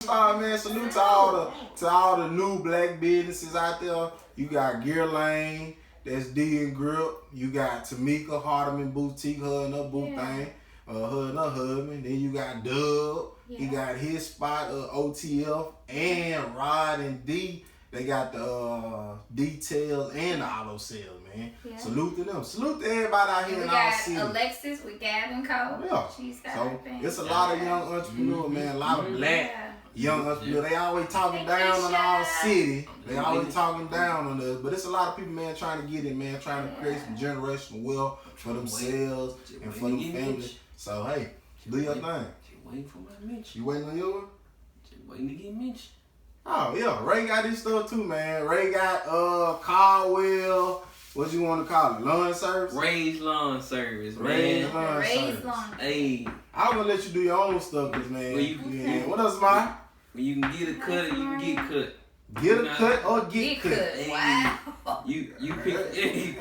Man, salute to all the new black businesses out there. You got Gear Lane, that's D and Grip. You got Tamika Hardeman Boutique, her and her boot thing, her and her husband. Then you got Dub. He got his spot, OTF, and Rod and D. They got the details and the auto sales, man. Yeah. Salute to them. Salute to everybody out here in our city. We got Alexis with Gavin Cole. Yeah. She's got so it's a lot of young entrepreneurs, man. A lot of black young entrepreneurs. They always talking down on our city. They always talking down on us. But it's a lot of people, man, trying to get it, man. Trying to create some generational wealth for themselves and for them families. So, hey, do your thing. Just waiting for my mention. You waiting on yours? Just waiting to get mentioned. Oh, yeah. Ray got this stuff, too, man. Ray got Caldwell. What you want to call it? Lawn service? Ray's lawn service, man. Ray's lawn service. Hey. I'm going to let you do your own stuff, cause, man. What else, man? When you can get a cut, you can get cut. Get a cut or get cut. Hey, wow. You pick. Hey.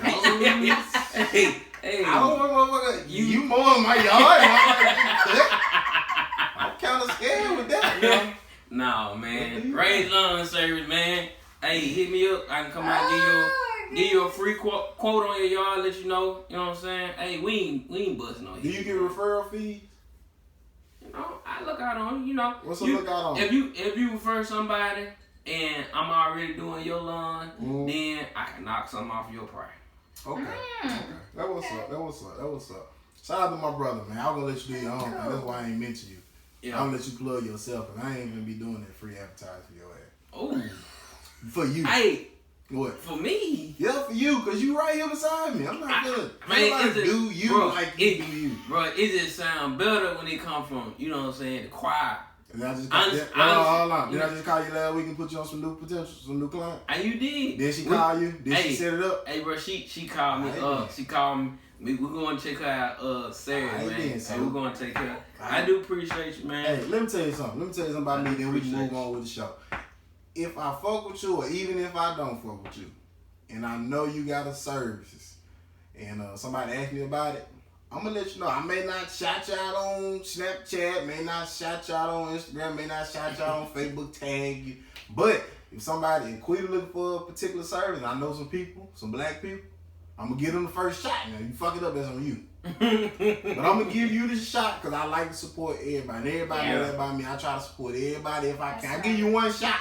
I don't want you mowing my yard. I'm kind of scared with that, man. No, man. Ray's lawn service, man. Hey, hit me up. I can come out and give you a free quote on your yard, let you know. You know what I'm saying? Hey, we ain't busting on you. Do you get referral fees? You know, I look out on you know. What's a look out on? If you refer somebody and I'm already doing your lawn, then I can knock something off your price. Okay. That what's up. Shout out to my brother, man. I'm gonna let you do your own, man. That's why I ain't mention you. Yeah. I'm gonna let you plug yourself, and I ain't gonna be doing that free advertising for your ass. Oh. For you. Hey. What? For me? Yeah, for you, because you right here beside me. I'm not gonna do you bro, like you do you. Bro, it just sound better when it come from, you know what I'm saying, the choir. And I just hold on. Did I just call you last week and put you on some new potential, some new clients? And you did. Did she call you? Did she set it up? Hey, bro, she called me. She called me. We're going to check her out Saturday, man. So we're going to take her. I do appreciate you, man. Hey, let me tell you something about me, then we can move on with the show. If I fuck with you, or even if I don't fuck with you, and I know you got a services, and somebody ask me about it, I'm going to let you know. I may not shout you out on Snapchat, may not shout you out on Instagram, may not shout you out on Facebook, tag you. But if somebody in Quito looking for a particular service, and I know some people, some black people, I'm going to give them the first shot. Now, you fuck it up, that's on you. But I'm going to give you the shot because I like to support everybody. And everybody know that about me. I try to support everybody if I can. I give you one shot.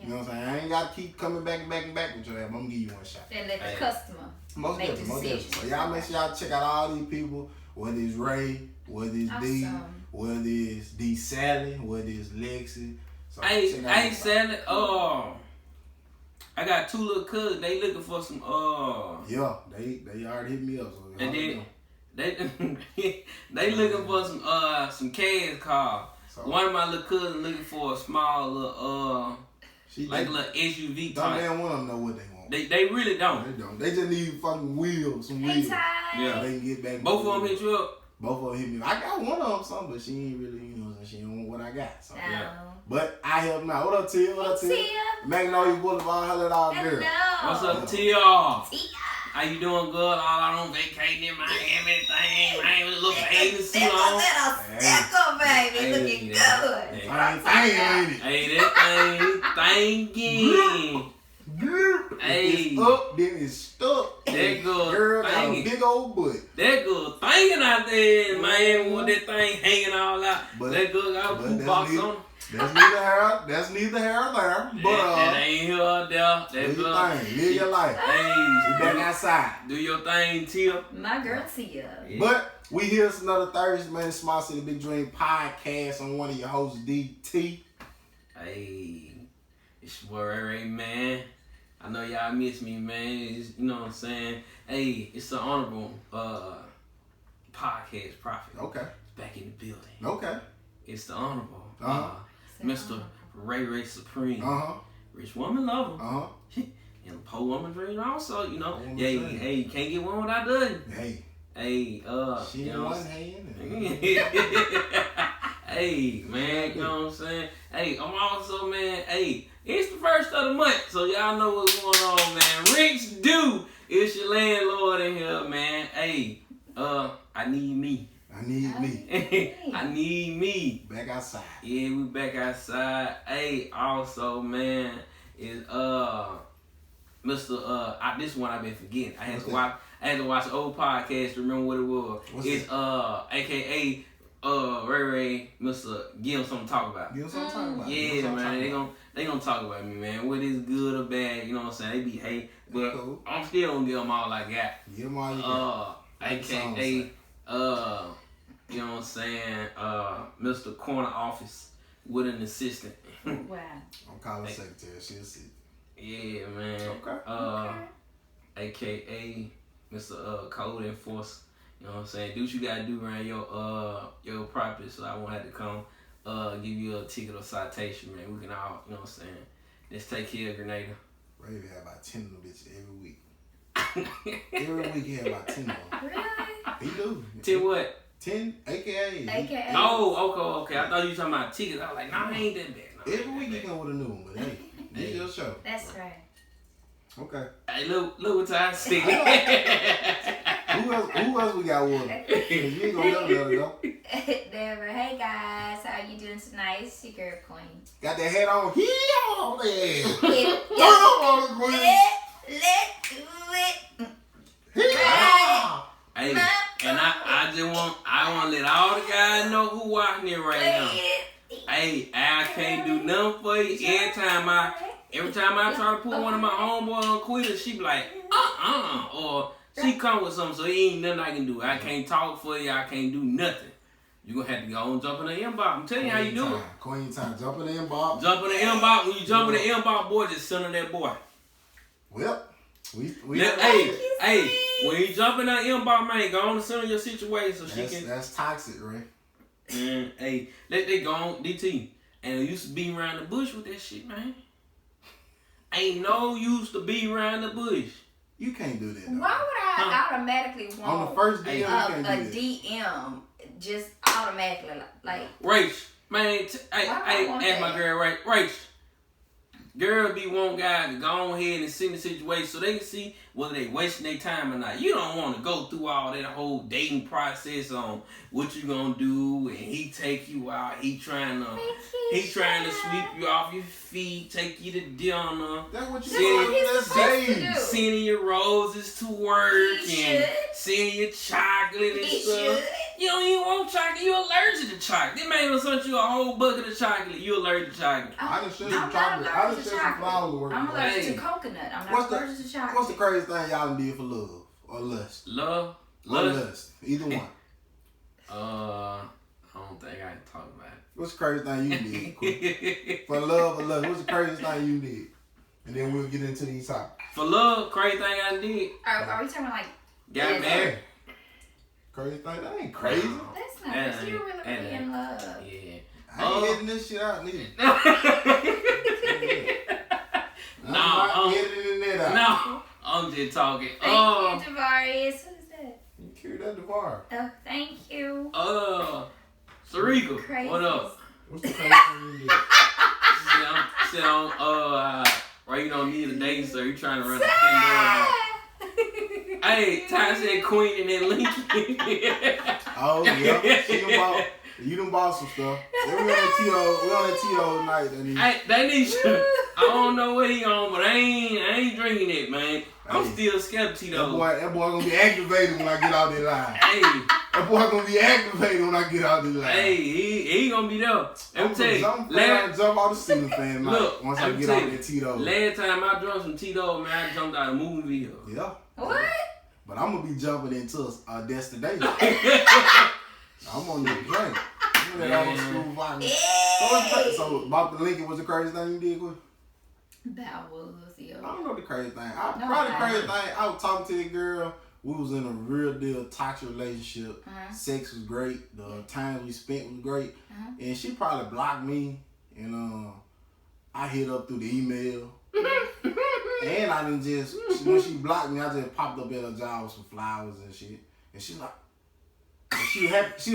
You know what I'm saying? I ain't got to keep coming back with your ass. I'm going to give you one shot. And let the customer most make definitely. So y'all make sure y'all check out all these people, whether it's Ray, whether it's D, whether it's D Sally, whether it's Lexi. So hey Sally, I got two little cousins. They looking for some Yeah, they already hit me up. So and then they looking for some cash cars. So, one of my little cousins looking for a small little like a little SUV type. Don't damn one of them know what they want. They really don't. They don't. They just need fucking wheels, some wheels. Yeah. So they can get back. Both of them hit you up. Both of them hit me. I got one of them something, but she ain't really, you know, she don't want what I got. So yeah. But I help them out. What up, Tia? What up, Tia? Magnolia Boulevard, holla at all girls. What's up, Tia? How you doing, good? All out on vacation in Miami, man. With a little baby suit on. Stack up, baby. Looking good. Hey, that thing thinking. Hey, it's up, then it's stuck. That girl got a big old butt. That girl thinking out there in Miami with that thing hanging all out. But that girl got a poop box on. That's neither here or there. But that ain't here or there. That girl, live your life. Hey, we back outside. Do your thing, Tia. My girl, Tia. Yeah. But we here another Thursday, man. Small City Big Dream podcast on one of your hosts, DT. Hey, it's your boy Ray, man. I know y'all miss me, man. You know what I'm saying? Hey, it's the honorable podcast prophet. Okay. It's back in the building. Okay. It's the honorable Mr. Ray Supreme. Rich woman lover. And poor woman dream also, you know. Hey, you can't get one without doing. Hey, she in one hand. Hey, man, you know what I'm saying? Hey, I'm also, man, hey, it's the first of the month, so y'all know what's going on, man. Rich Do, it's your landlord in here, man. Hey, I need me. I need me. I need me. Back outside. Yeah, we back outside. Hey, also, man, is Mr. This one I've been forgetting. I had to watch an old podcast to remember what it was. It's AKA Ray Ray, Mr. Give him something to talk about. Give him something to talk about. Yeah, man, they gonna talk about me, man. What is good or bad, you know what I'm saying? They be hate, but cool. I'm still gonna give them all I got. Give them all you got. AKA you know what I'm saying? Mr. Corner Office with an assistant. Wow. I'm calling secretary. She'll see. Yeah, man. Okay. AKA Mr. Code Enforcer. You know what I'm saying? Do what you gotta do around your property, so I won't have to come give you a ticket or citation, man. We can all, you know what I'm saying? Let's take care of Grenada. Ray have about 10 of them bitches every week. Every week he have about 10 of them. Really? He do. 10 what? 10 AKA. AKA. Oh, okay. I thought you were talking about tickets. I was like, nah, I ain't that bad. No, every week he come with a new one, but hey, this your show. That's right. Okay. Hey, look what time sick. Who else we got with? You ain't gonna let her go. Never. Hey guys, how you doing tonight? It's your girl Queen. Got that hat on. Here on there. Let's do it. Hey, and I want to let all the guys know who watching it right now. Hey, I can't do nothing for you. Every time I try to put one of my homeboys on Twitter, she be like, or she come with something, so there ain't nothing I can do. I can't talk for you. I can't do nothing. You gonna have to go and jump in the inbox. I'm telling you how you do it. Queen time. Jump in the inbox. Jump in the inbox. When you jump in the inbox, boy, just send her that boy. Well, we hey, when you jump in that inbox, man, go on and send her your situation so she can. That's toxic, Ray. And hey, let they go on DT. And they used to be around the bush with that shit, man. Ain't no use to be around the bush. You can't do that. Though. Why would I automatically want on the first DM, a DM just automatically like? Rach, man, ask my girl, Rach. Girls be one guy to go ahead and see the situation so they can see whether they wasting their time or not. You don't want to go through all that whole dating process on what you gonna do, and he take you out. He trying to sweep you off your feet, take you to dinner. That's what sending your roses to work and sending your chocolate and stuff. You don't even want chocolate. You allergic to chocolate. This man will send you a whole bucket of chocolate. You allergic to chocolate. I done sent some chocolate. I done sent some flowers to work. I'm allergic to coconut. I'm not allergic to chocolate. What's the craziest thing y'all done did for love or lust? Love? Or lust. Either one. I don't think I can talk about it. What's the craziest thing you did? For love or lust, what's the craziest thing you did? And then we'll get into these topics. For love, crazy thing I did. Are we talking like? Got married. Crazy thing? That ain't crazy. That's not crazy. You really in love. Yeah. I ain't getting this shit out neither. No, I'm just talking. Thank you, Javarius. What is that? You carried that Devar. Oh, thank you. Sarika, what up? What's the crazy thing you did? Sit on, right, you don't need a date, so you trying to run a Pandora. Hey, Ty said Queen and then Lincoln. Oh, yeah. You done bought some stuff. We on that Tito tonight. That need you. I don't know what he on, but I ain't drinking it, man. I'm still skeptic though. That boy gonna be activated when I get out that line. Hey. That boy gonna be activated when I get out that line. Hey, he gonna be there. Let me tell you. I'm jump out the ceiling fan look, once I get out that Tito. Last time I drunk some Tito, man, I jumped out of movie video. Yeah. What? But I'm gonna be jumping into a destination. I'm on that drink. I'm on that old school vodka. So about the Lincoln was the craziest thing you did, Quinn? That was, yo. I don't know the crazy thing. The crazy thing, I was talking to the girl. We was in a real deal toxic relationship. Sex was great. The time we spent was great. And she probably blocked me. And I hit up through the email. And I didn't just, when she blocked me, I just popped up at her job with some flowers and shit. And she like, she was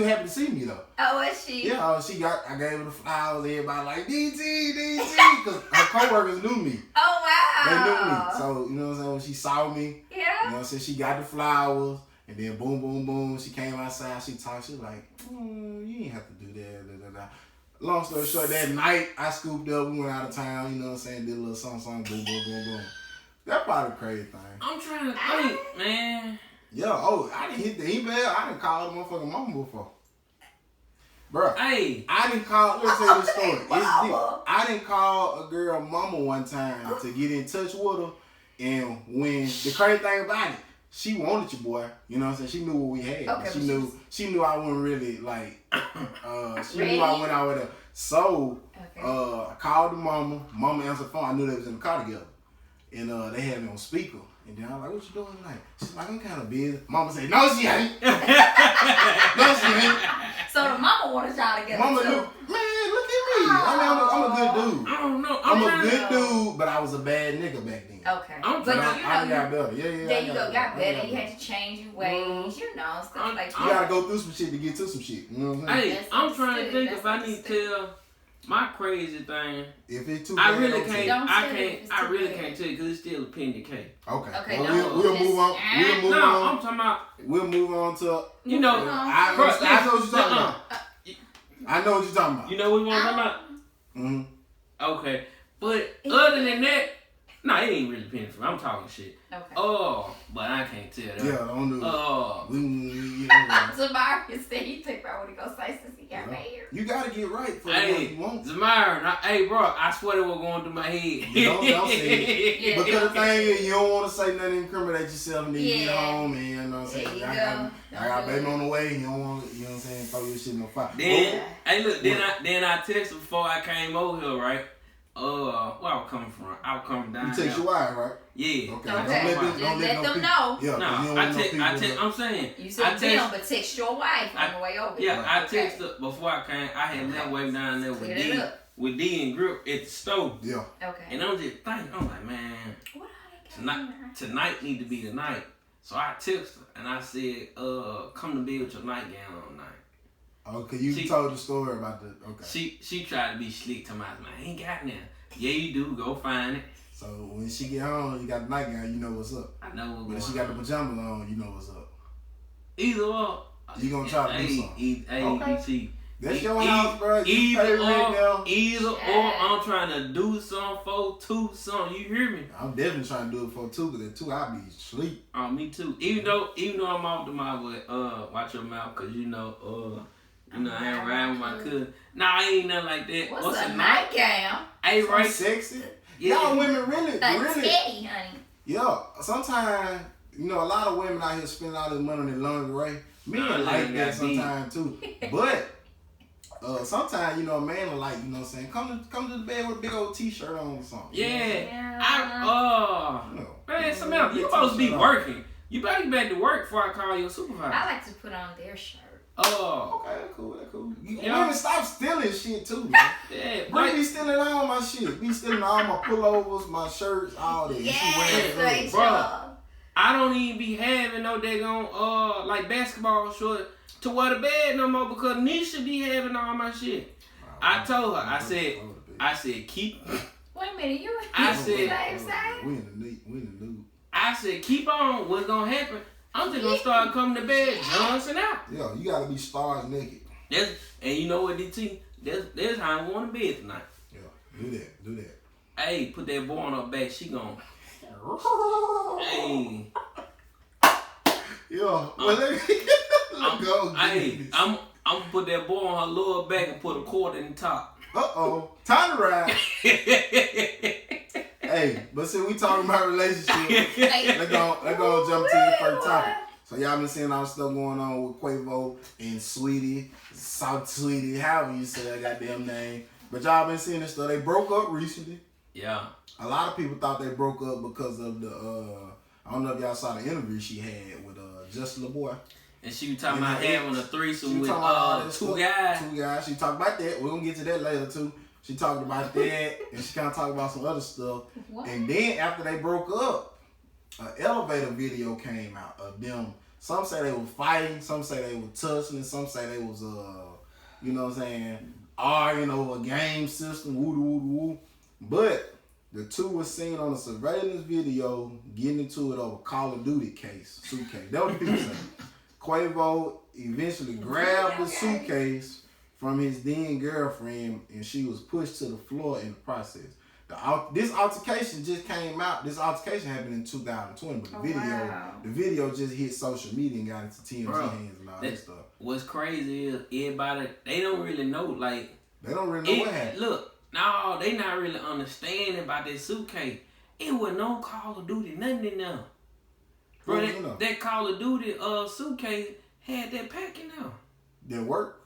happy to see me though. Oh, was she? Yeah, I gave her the flowers. Everybody like, DT, because her coworkers knew me. Oh, wow. They knew me. So, you know what I'm saying? When she saw me, yeah. you know what I'm saying? She got the flowers. And then boom, boom, boom. She came outside. She talked. She was like, you ain't have to do that. Da, da, da. Long story short, that night I scooped up. We went out of town. You know what I'm saying? Did a little song, boom, boom, boom, boom. That's probably the crazy thing. I'm trying to think, man. Yo, I didn't hit the email. I didn't call the motherfucking mama before. Bruh, Hey, I didn't call. Let me tell you the story. I didn't call a girl mama one time to get in touch with her. And when the crazy thing about it, she wanted you, boy. You know what I'm saying? She knew what we had. Okay, she knew I wasn't really like. She knew I went out with her. So I called the mama. Mama answered the phone. I knew they was in the car together, and they had me on speaker. And then I was like, "What you doing tonight?" She's like, "I'm kind of busy." Mama said, "No, she ain't. No, she ain't." So the mama wanted y'all together. Mama too. knew. Man, look at me. I mean, I'm a good dude. I don't know. I'm a good dude, but I was a bad nigga back then. Okay. I'm But trying- I got better. Yeah. There you go. Got better. You had to change your ways. You know, stuff like You that. gotta go through some shit to get to some shit. You know what I'm saying? Hey, That's I'm trying to understood. think if I need to tell my crazy thing. If it's too I bad, really don't can't. Don't I tell it if can't. it's I too really bad. can't tell you because it's still a pending case. Okay. Okay, Well, no, we'll move on. We'll move No, on. I'm talking about. We'll move on to. You know, I know what you're talking about. I know what you're talking about. You know what we want to talk about? Mm-hmm. Okay, but other than that, it ain't really pending for me. I'm talking shit. Okay. Oh, but I can't tell that. Yeah, don't do it. Oh, Zamari said he took about what he gonna say since he got married. You gotta get right for what hey, you want. Zamir, hey, bro, I swear it was going through my head. Don't say it. Yeah, Because the don't say thing is, you don't want to say nothing to incriminate yourself and then you get Yeah. home and you know what I'm saying. There you I go. got baby on the way. You don't want, you know what I'm saying, throw your shit in the fire. Then, hey, look, then I texted before I came over here, right? Where I was coming from? I was coming down. You text your wife, right? Yeah. Okay. Okay. Don't Just let no them people- know. Yeah, No, 'cause you don't I want no text. people I'm saying. You I said text. them, but text your wife on the way over. Yeah, I Okay. texted before I came. I had left way down there with Clear it D, up. with D and Grip at the stove. Yeah. Okay. And I'm just thinking, I'm like, man, What are they tonight need to be the night. So I texted her and I said, come to bed with your nightgown on night. Okay, you told the story about the, okay. She tried to be slick to my man, I ain't got none. Yeah, you do. Go find it. So when she get home, you got the nightgown, you know what's up. I know what's But if she going got the on. pajamas on, you know what's up. Either or. You gonna try to do something. Okay. That's your house, bro. You pay rent now. Either or, I'm trying to do something for two something. You hear me? I'm definitely trying to do it for two, because at two I be sleep. Oh, me too. Even though I'm off the mouth with watch your mouth, cause you know I ain't riding with my cousin. Nah, I ain't nothing like that. What's a nightgown? Hey, right? Sexy. Yeah. Y'all women really. Teddy, honey. Yeah, sometimes, you know, a lot of women out here spending all this money on their lingerie. Men like that sometimes too. But sometimes, you know, a man will like, you know what I'm saying, come to the bed with a big old t-shirt on or something. Yeah. You know, Man, Samantha, you supposed to be working. You better get back to work before I call your supervisor. I like to put on their shirt. Oh. Okay, that's cool. Yeah. Women, stop stealing shit too, man. Yeah. Bro, be stealing all my shit. Be stealing all my pullovers, my shirts, all that. Yes, Bruh. I don't even be having no daggone like basketball shorts to wear the bed no more because Nisha be having all my shit. I told her, I said keep. Wait a minute, you I the said- same side? We in the nude. I said keep on. What's gonna happen? I'm just gonna start coming to bed, Johnson out. Yeah, you gotta be stars naked. And you know what, DT? That's how I'm going to bed tonight. Yeah, do that. Hey, put that boy on her back. She gon' hey. Yeah, well, let go. Hey, I'm gonna put that boy on her lower back and put a cord in the top. Time to ride. Hey, but see, we talking about relationships. Let's go jump to the first topic. So y'all been seeing all the stuff going on with Quavo and Saweetie, however you say that goddamn name. But y'all been seeing this stuff. They broke up recently. Yeah. A lot of people thought they broke up because of the I don't know if y'all saw the interview she had with Justin LaBoy. And she was talking about having a threesome with two Two guys. She talked about that. We're gonna get to that later too. She talked about that and she kind of talked about some other stuff. What? And then after they broke up, an elevator video came out of them. Some say they were fighting, some say they were tussling, some say they was you know what I'm saying, arguing over a game system, woo woo woo. But The two was seen on a surveillance video getting into it over Call of Duty suitcase. That was the people saying. Quavo eventually grabbed the suitcase from his then girlfriend, and she was pushed to the floor in the process. This altercation just came out. This altercation happened in 2020, but the video just hit social media and got into TMZ hands and all that stuff. What's crazy is everybody, they don't really know, like... They don't really know what happened. Look, no, they not really understanding about that suitcase. It was no Call of Duty, nothing in there. Bro, that Call of Duty suitcase had that pack in there. That work?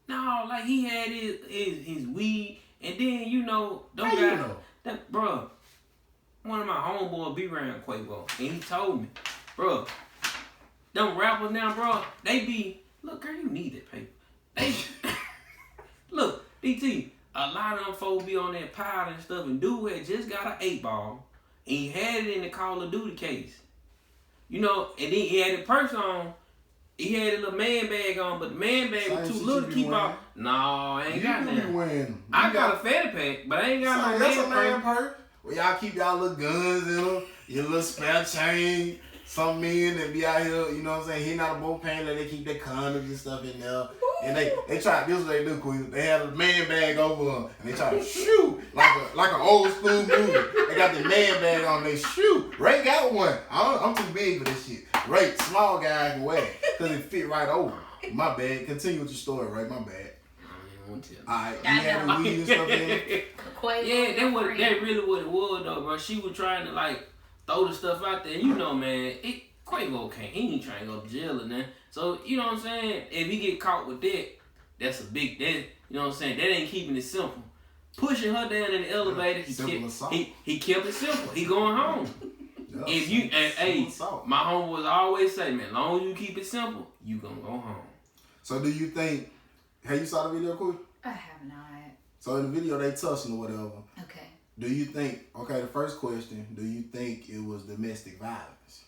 No, like he had his weed, and then bro, one of my homeboys be around Quavo, and he told me, bro, them rappers now, bro, they be, look, girl, you need that paper. They, look, DT, a lot of them folks be on that powder and stuff, and dude had just got an 8-ball, and he had it in the Call of Duty case. And then he had a purse on. He had a little man bag on, but the man bag was too little to keep out. No, I ain't got that. I got a fatty pack, but I ain't got no man purse. Well, y'all keep y'all little guns in them, your little spare chain, some men that be out here, you know what I'm saying, hitting out a boat pan, they keep their condoms and stuff in there. And they try, this is what they do, Queen. They have a man bag over them, and they try to shoot like an old school movie. They got the man bag on, they shoot. Ray got one. I'm too big for this shit. Ray, small guy can wear it, because it fit right over. My bad. Continue with your story, Ray. My bad. Alright, you had the weed and stuff in it? Yeah, that really what it was, though, bro. She was trying to, like, throw the stuff out there. You know, man, Quavo can't. He ain't trying to go to jail or nothing. So, you know what I'm saying? If he get caught with that, that's a big, you know what I'm saying? That ain't keeping it simple. Pushing her down in the elevator, he kept it simple. He going home. My homeboys always say, man, as long as you keep it simple, you gonna go home. So do you think, have you saw the video, Queen? I have not. So in the video, they touching or whatever. Okay. Do you think, the first question, do you think it was domestic violence?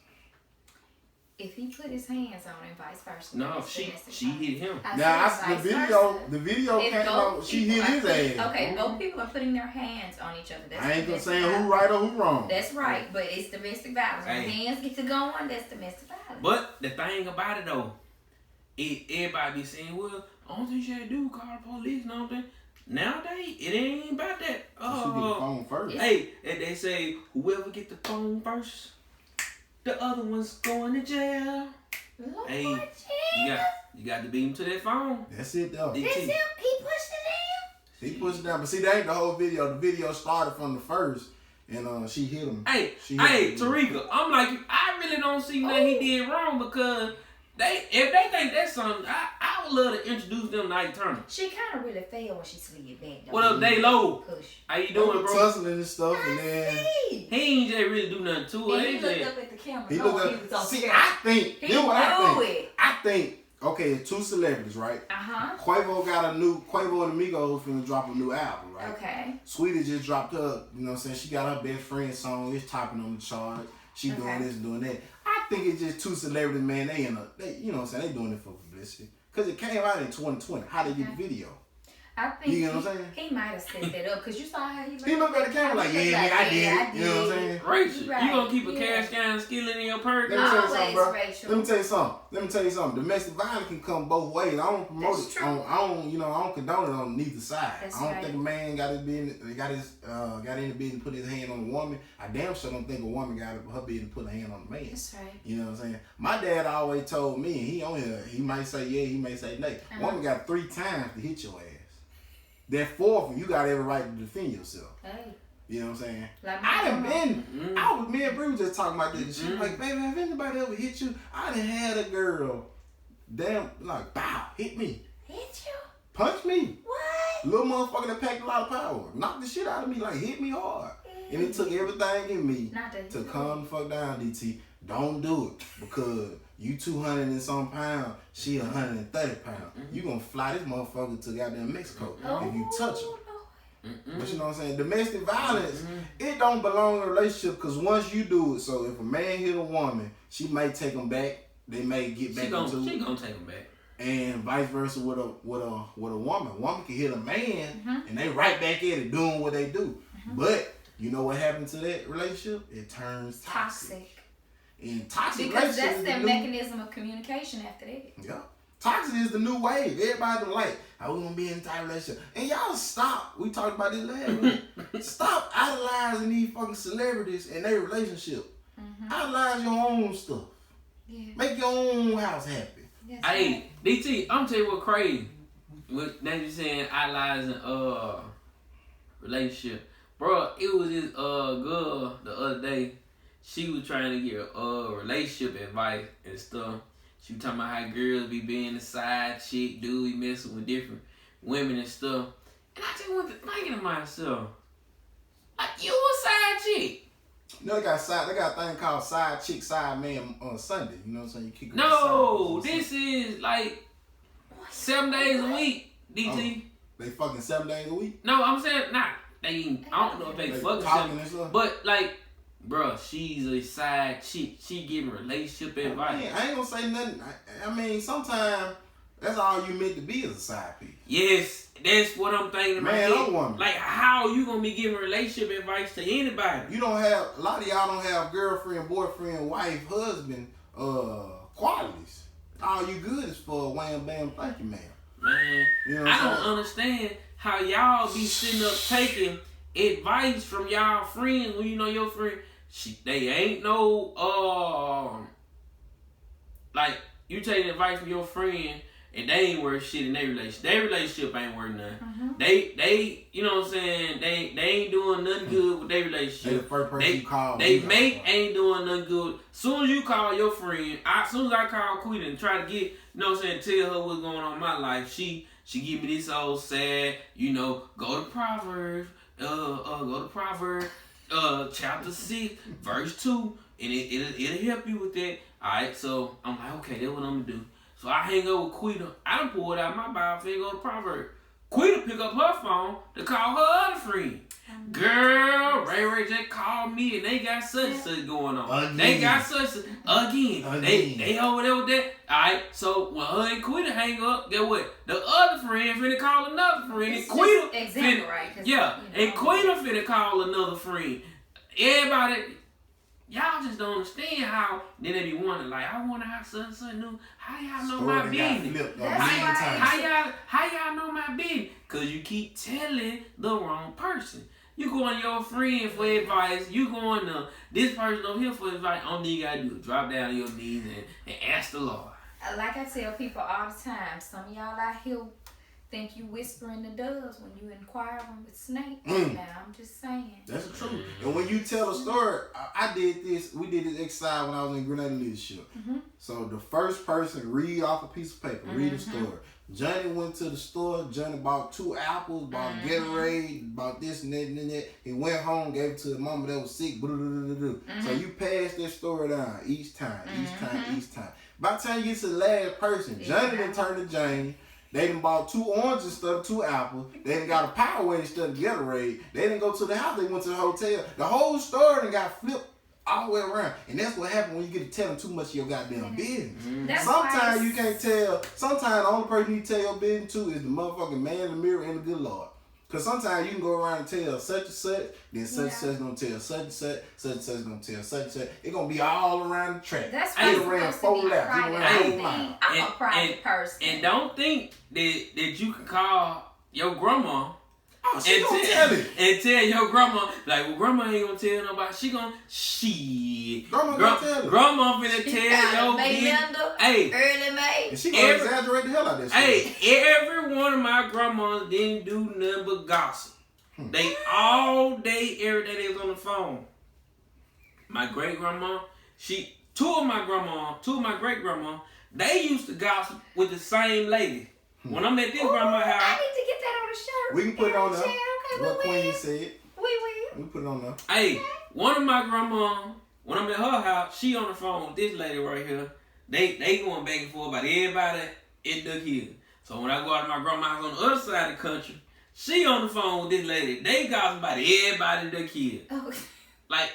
If he put his hands on her, vice versa. No, she hit him. The video came out, she hit his ass. Okay, both people are putting their hands on each other. That's I ain't gonna say who right or who wrong. That's right, but it's domestic violence. When hands get to going, that's domestic violence. But the thing about it though, everybody be saying, well, all thing you had to do call the police and all that. Nowadays, it ain't about that. You should get the phone first. Hey, and they say whoever get the phone first, the other one's going to jail. Lord, hey, you got to beat him to that phone. That's it though. That's him. He pushed it down. He pushed it down, but see, that ain't the whole video. The video started from the first, and she hit him. Hey, Tarika, I'm like, I really don't see nothing he did wrong because if they think that's something, I would love to introduce them to Ike Turner. She kind of really failed when she slid back. What up, Day-Lo? How you doing, bro? Tussling and stuff, and then he ain't just really do nothing to it. He looked up at the camera. He was on camera. I think. Okay, it's two celebrities, right? Quavo and the Migos finna drop a new album, right? Okay. Saweetie just dropped her, you know what I'm saying? She got her best friend song. It's topping on the chart. She doing this and doing that. I think it's just two celebrities, man. They you know what I'm saying? They doing it for publicity. Because it came out in 2020. How they get the video? I think you know what I'm saying? He might have set that up because you saw how he looked at the camera like, yeah, nigga, I did. You know what I'm saying? Rachel, you gonna keep a cash guy skillet in your purse? Let me tell you something, bro. Let me tell you something. Domestic violence can come both ways. I don't promote it. I don't condone it on neither side. I don't think a man got in the business put his hand on a woman. I damn sure don't think a woman got her business put her hand on a man. That's right. You know what I'm saying? My dad always told me, he might say yeah, he may say nay. Woman got 3 times to hit your ass. That 4th one, you got every right to defend yourself. Hey. You know what I'm saying? Like me and Bree was just talking about this. She was like, baby, have anybody ever hit you? I done had a girl, like, bow, hit me. Hit you? Punch me. What? Little motherfucker that packed a lot of power. Knocked the shit out of me, like, hit me hard. And it took everything in me to calm the fuck down, DT. Don't do it because you 200 and some pounds, she 130 pounds. You gonna fly this motherfucker to goddamn Mexico if you touch her. But you know what I'm saying? Domestic violence, it don't belong in a relationship because once you do it, so if a man hit a woman, she may take him back. They may get back into it. She gonna take him back. And vice versa with a woman. Woman can hit a man and they right back at it doing what they do. But You know what happened to that relationship? It turns toxic. And toxic because relationship that's their mechanism of communication after that. Yeah. Toxic is the new wave. Everybody don't like, we're going to be in a tight relationship. And y'all stop. We talked about this last week. Stop idolizing these fucking celebrities and their relationship. Idolize your own stuff. Yeah. Make your own house happy. Yes, hey, DT, I'm tell you what crazy. Now you saying idolizing relationship. Bro, it was this girl the other day. She was trying to get relationship advice and stuff. She was talking about how girls be being the side chick, dude, be messing with different women and stuff. And I just went to thinking to myself, like, you a side chick. You know they got a thing called side chick, side man on Sunday. You know what I'm saying? You kick No, this is like 7 days a week, DT. They fucking 7 days a week? No, I'm saying not. I don't know if they fucking 7, but like, bruh, she's a side chick. She giving relationship advice. I ain't gonna say nothing. I mean, sometimes that's all you meant to be is a side piece. Yes, that's what I'm thinking. Man or woman. Like, how you gonna be giving relationship advice to anybody? You don't have, a lot of y'all don't have girlfriend, boyfriend, wife, husband qualities. All you good is for wham bam thank you, ma'am. Man, you know I don't understand how y'all be sitting up taking advice from y'all friends when you know your friend, they ain't no, like, you taking advice from your friend and they ain't worth shit in their relationship. Their relationship ain't worth nothing. They, you know what I'm saying, they ain't doing nothing good with their relationship. They the first person you call. They mate ain't doing nothing good. Soon as you call your friend, soon as I call Quita and try to get, you know what I'm saying, tell her what's going on in my life, she give me this old sad, you know, go to Proverbs, chapter 6, verse 2, and it'll help you with that. Alright, so I'm like, okay, that's what I'm gonna do. So I hang up with Quita. I done pulled out my Bible and go to Proverbs. Quita pick up her phone to call her other friend. Girl, Ray just called me and they got such and such going on. Again. They got such again. They over there with that. Alright, so when her and Quita hang up, get what? The other friend finna call another friend. It's and Quita example, right? Yeah, and Quita finna call another friend. Everybody, y'all just don't understand how. Then they be wondering, like, I wonder how son knew. How y'all know my business? How y'all know my business? Cause you keep telling the wrong person. You going to your friend for advice. You going to this person over here for advice. Only you gotta do is drop down on your knees and ask the Lord. Like I tell people all the time, some of y'all out here think you whispering the doves when you inquiring with snakes. Now I'm just saying. That's the truth. And when you tell a story, we did this exercise when I was in Grenada leadership. So the first person read off a piece of paper, read the story. Johnny went to the store. Johnny bought 2 apples, bought a Gatorade, bought this and that and that. He went home, gave it to the mama that was sick. So you pass that story down each time. By the time you get to the last person, Johnny done turned to Jane. They done bought 2 oranges instead of 2 apples. They done got a Powerade instead of Gatorade. They didn't go to the house. They went to the hotel. The whole story done got flipped all the way around. And that's what happened when you get to telling too much of your goddamn business. Sometimes you can't tell. Sometimes the only person you tell your business to is the motherfucking man in the mirror and the good Lord. Because sometimes you can go around and tell such and such, then such and such going to tell such and such is going to tell such and such. It's going to be all around the track. That's why it's ran supposed to be private. I'm a private person. And don't think that you can call your grandma and tell your grandma, like, well, grandma ain't gonna tell nobody. She gonna Grandma finna tell your business. Hey, early May. And she gonna exaggerate the hell out of that shit. Hey, every one of my grandmas didn't do nothing but gossip. They all day, every day they was on the phone. My great grandma, two of my great grandma, they used to gossip with the same lady. When I'm at this grandma's house, I need to get that on the shirt. We can put it on there. Okay, what Queen said. We will. We put it on there. Hey, one of my grandma, when I'm at her house, she on the phone with this lady right here. They going back and forth about everybody in the hill. So when I go out to my grandma's house on the other side of the country, she on the phone with this lady. They gossip about everybody in the hill. Oh. Like,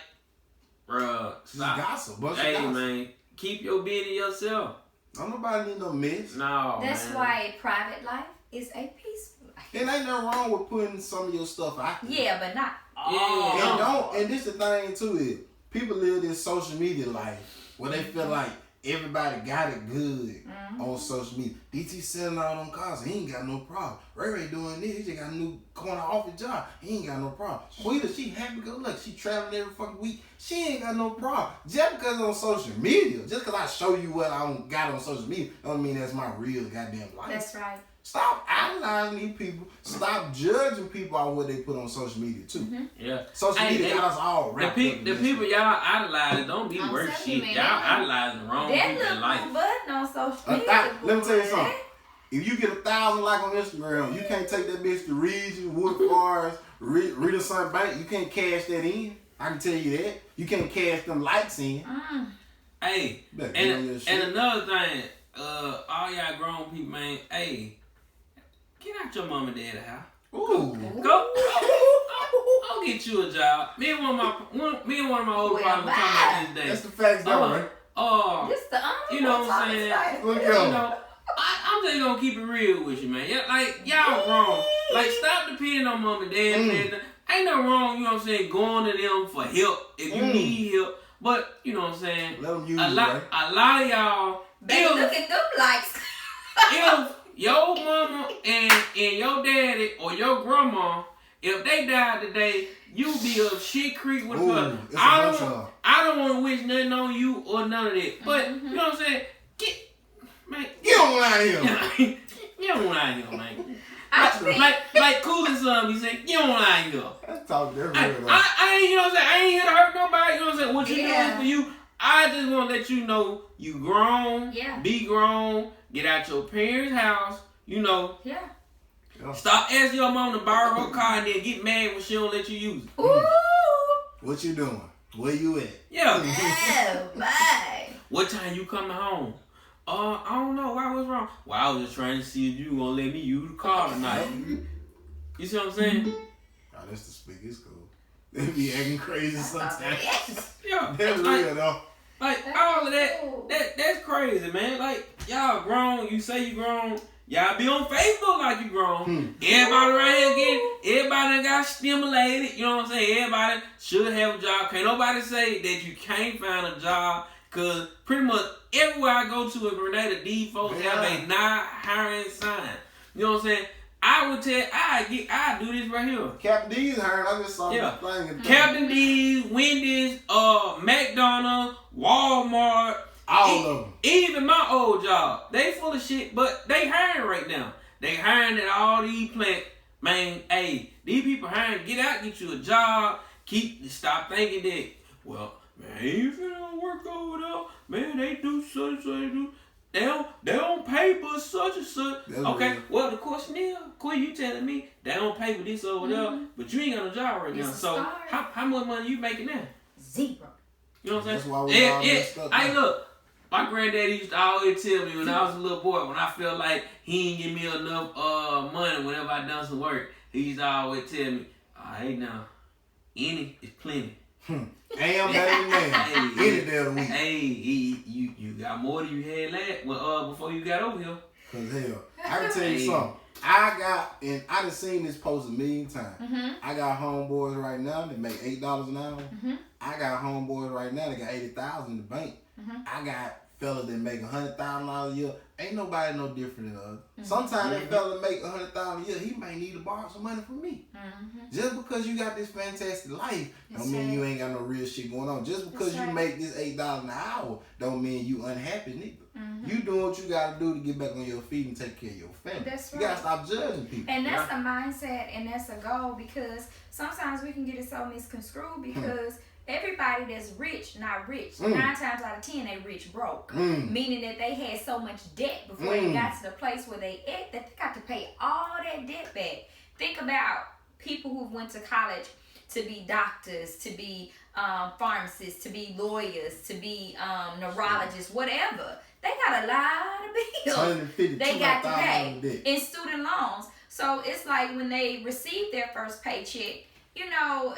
bruh, stop. Gossip, man, keep your business yourself. Don't nobody need no mess. No, That's why a private life is a peaceful life. And ain't nothing wrong with putting some of your stuff out there. Yeah, but not all. And this the thing too is people live this social media life where they feel like everybody got it good on social media. DT selling all them cars, he ain't got no problem. Ray doing this, he just got a new corner office job, he ain't got no problem. Quita, she happy go lucky, she traveling every fucking week, she ain't got no problem. Just because on social media, just because I show you what I got on social media, don't mean that's my real goddamn life. That's right. Stop analyzing these people. Stop judging people on what they put on social media too. Yeah. Social media got us all wrapped up. The people y'all idolize don't be worth shit. Y'all idolize the wrong people in life. That little button on social media. Let me tell you something. If you get 1,000 likes on Instagram, you can't take that bitch to Region, Wood Forest, Rita Sun Bank. You can't cash that in. I can tell you that. You can't cash them likes in. Hey, and another thing, all y'all grown people, man, hey, get out your mom and dad's house. Ooh. Go get you a job. Me and one of my old partners were talking about this day. That's the facts, though, right? This the you know what I'm saying? Look, you know, I'm just gonna keep it real with you, man. Like, y'all grown. Like, stop depending on mom and dad. Ain't nothing wrong, you know what I'm saying, going to them for help if you need help. But, you know what I'm saying? Let them use a lot of y'all. Baby, look at them likes. If your mama and your daddy or your grandma, if they died today, you be a shit creek with her. I don't want to wish nothing on you or none of that. But you know what I'm saying? Get on out of here. Get on out of here, man. Like Cool and Son, he said, get on out of here. That's talk different. I ain't, you know what I'm saying? I ain't here to hurt nobody. You know what I'm saying? What you doing for you? I just want to let you know you grown. Yeah. Be grown. Get out your parents' house. You know. Yeah. Stop asking your mom to borrow her car and then get mad when she don't let you use it. Ooh. What you doing? Where you at? Yeah. Oh, bye. What time you coming home? I don't know. Why was wrong? Well, I was just trying to see if you were going to let me use the car tonight. You see what I'm saying? Oh, that's the speak. It's cool. They be acting crazy sometimes. Yeah. That's real, though. Like, all of that's crazy, man. Like, y'all grown. You say you grown. Y'all be on Facebook like you grown. Everybody right here everybody done got stimulated. You know what I'm saying? Everybody should have a job. Can't nobody say that you can't find a job. Because pretty much everywhere I go to in Grenada, these folks have a not hiring sign. You know what I'm saying? I would tell, I do this right here. Captain D's hiring. I just saw the thing. Captain D's, Wendy's, McDonald's, Walmart. All of them. Even my old job. They full of shit, but they hiring right now. They hiring at all these plants. Man, hey, these people hiring. Get out, get you a job. Stop thinking that, well, man, you finna work over there. Man, they do such and such. They don't pay for such and such. That's okay, weird. Well, the question is, quit you telling me they don't pay for this over there, but you ain't got no job right now. So how much money you making now? Zero. You know what I'm saying? That's why we all messed up. Hey, look. My granddaddy used to always tell me when I was a little boy, when I felt like he ain't give me enough money whenever I done some work, he used to always tell me, hey now, any is plenty. Am better than man. Any day of the week. Hey, you got more than you had before you got over here. Cause hell, I can tell you something. I done seen this post a million times. I got homeboys right now that make $8 an hour. I got homeboys right now that got $80,000 in the bank. I got fellas that make $100,000 a year. Ain't nobody no different than us. Sometimes that fella make $100,000 a year, he might need to borrow some money from me. Just because you got this fantastic life, don't mean you ain't got no real shit going on. Just because you make this $8 an hour, don't mean you unhappy neither. You doing what you gotta do to get back on your feet and take care of your family. That's right. You gotta stop judging people. And that's a mindset and that's a goal, because sometimes we can get it so misconstrued because everybody that's rich, not rich. 9 times out of 10, they rich broke. Meaning that they had so much debt before they got to the place where they at that they got to pay all that debt back. Think about people who went to college to be doctors, to be pharmacists, to be lawyers, to be neurologists, whatever. They got a lot of bills they got to pay in student loans. So it's like when they receive their first paycheck, you know,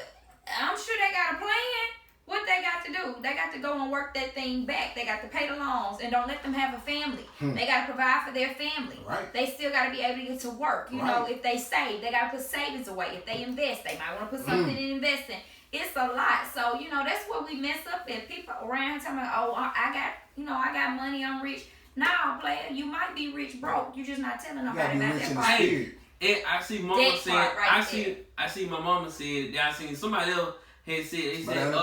I'm sure they got a plan. What they got to do? They got to go and work that thing back. They got to pay the loans and don't let them have a family. They got to provide for their family. Right. They still got to be able to get to work. You know, if they save, they got to put savings away. If they invest, they might want to put something in investing. It's a lot. So, you know, that's what we mess up at. People around here telling me, oh, I got money, I'm rich. Nah, player, you might be rich broke. You're just not telling nobody about that part. Hey, I see mama said, I see my mama said, I seen somebody else had said, they said,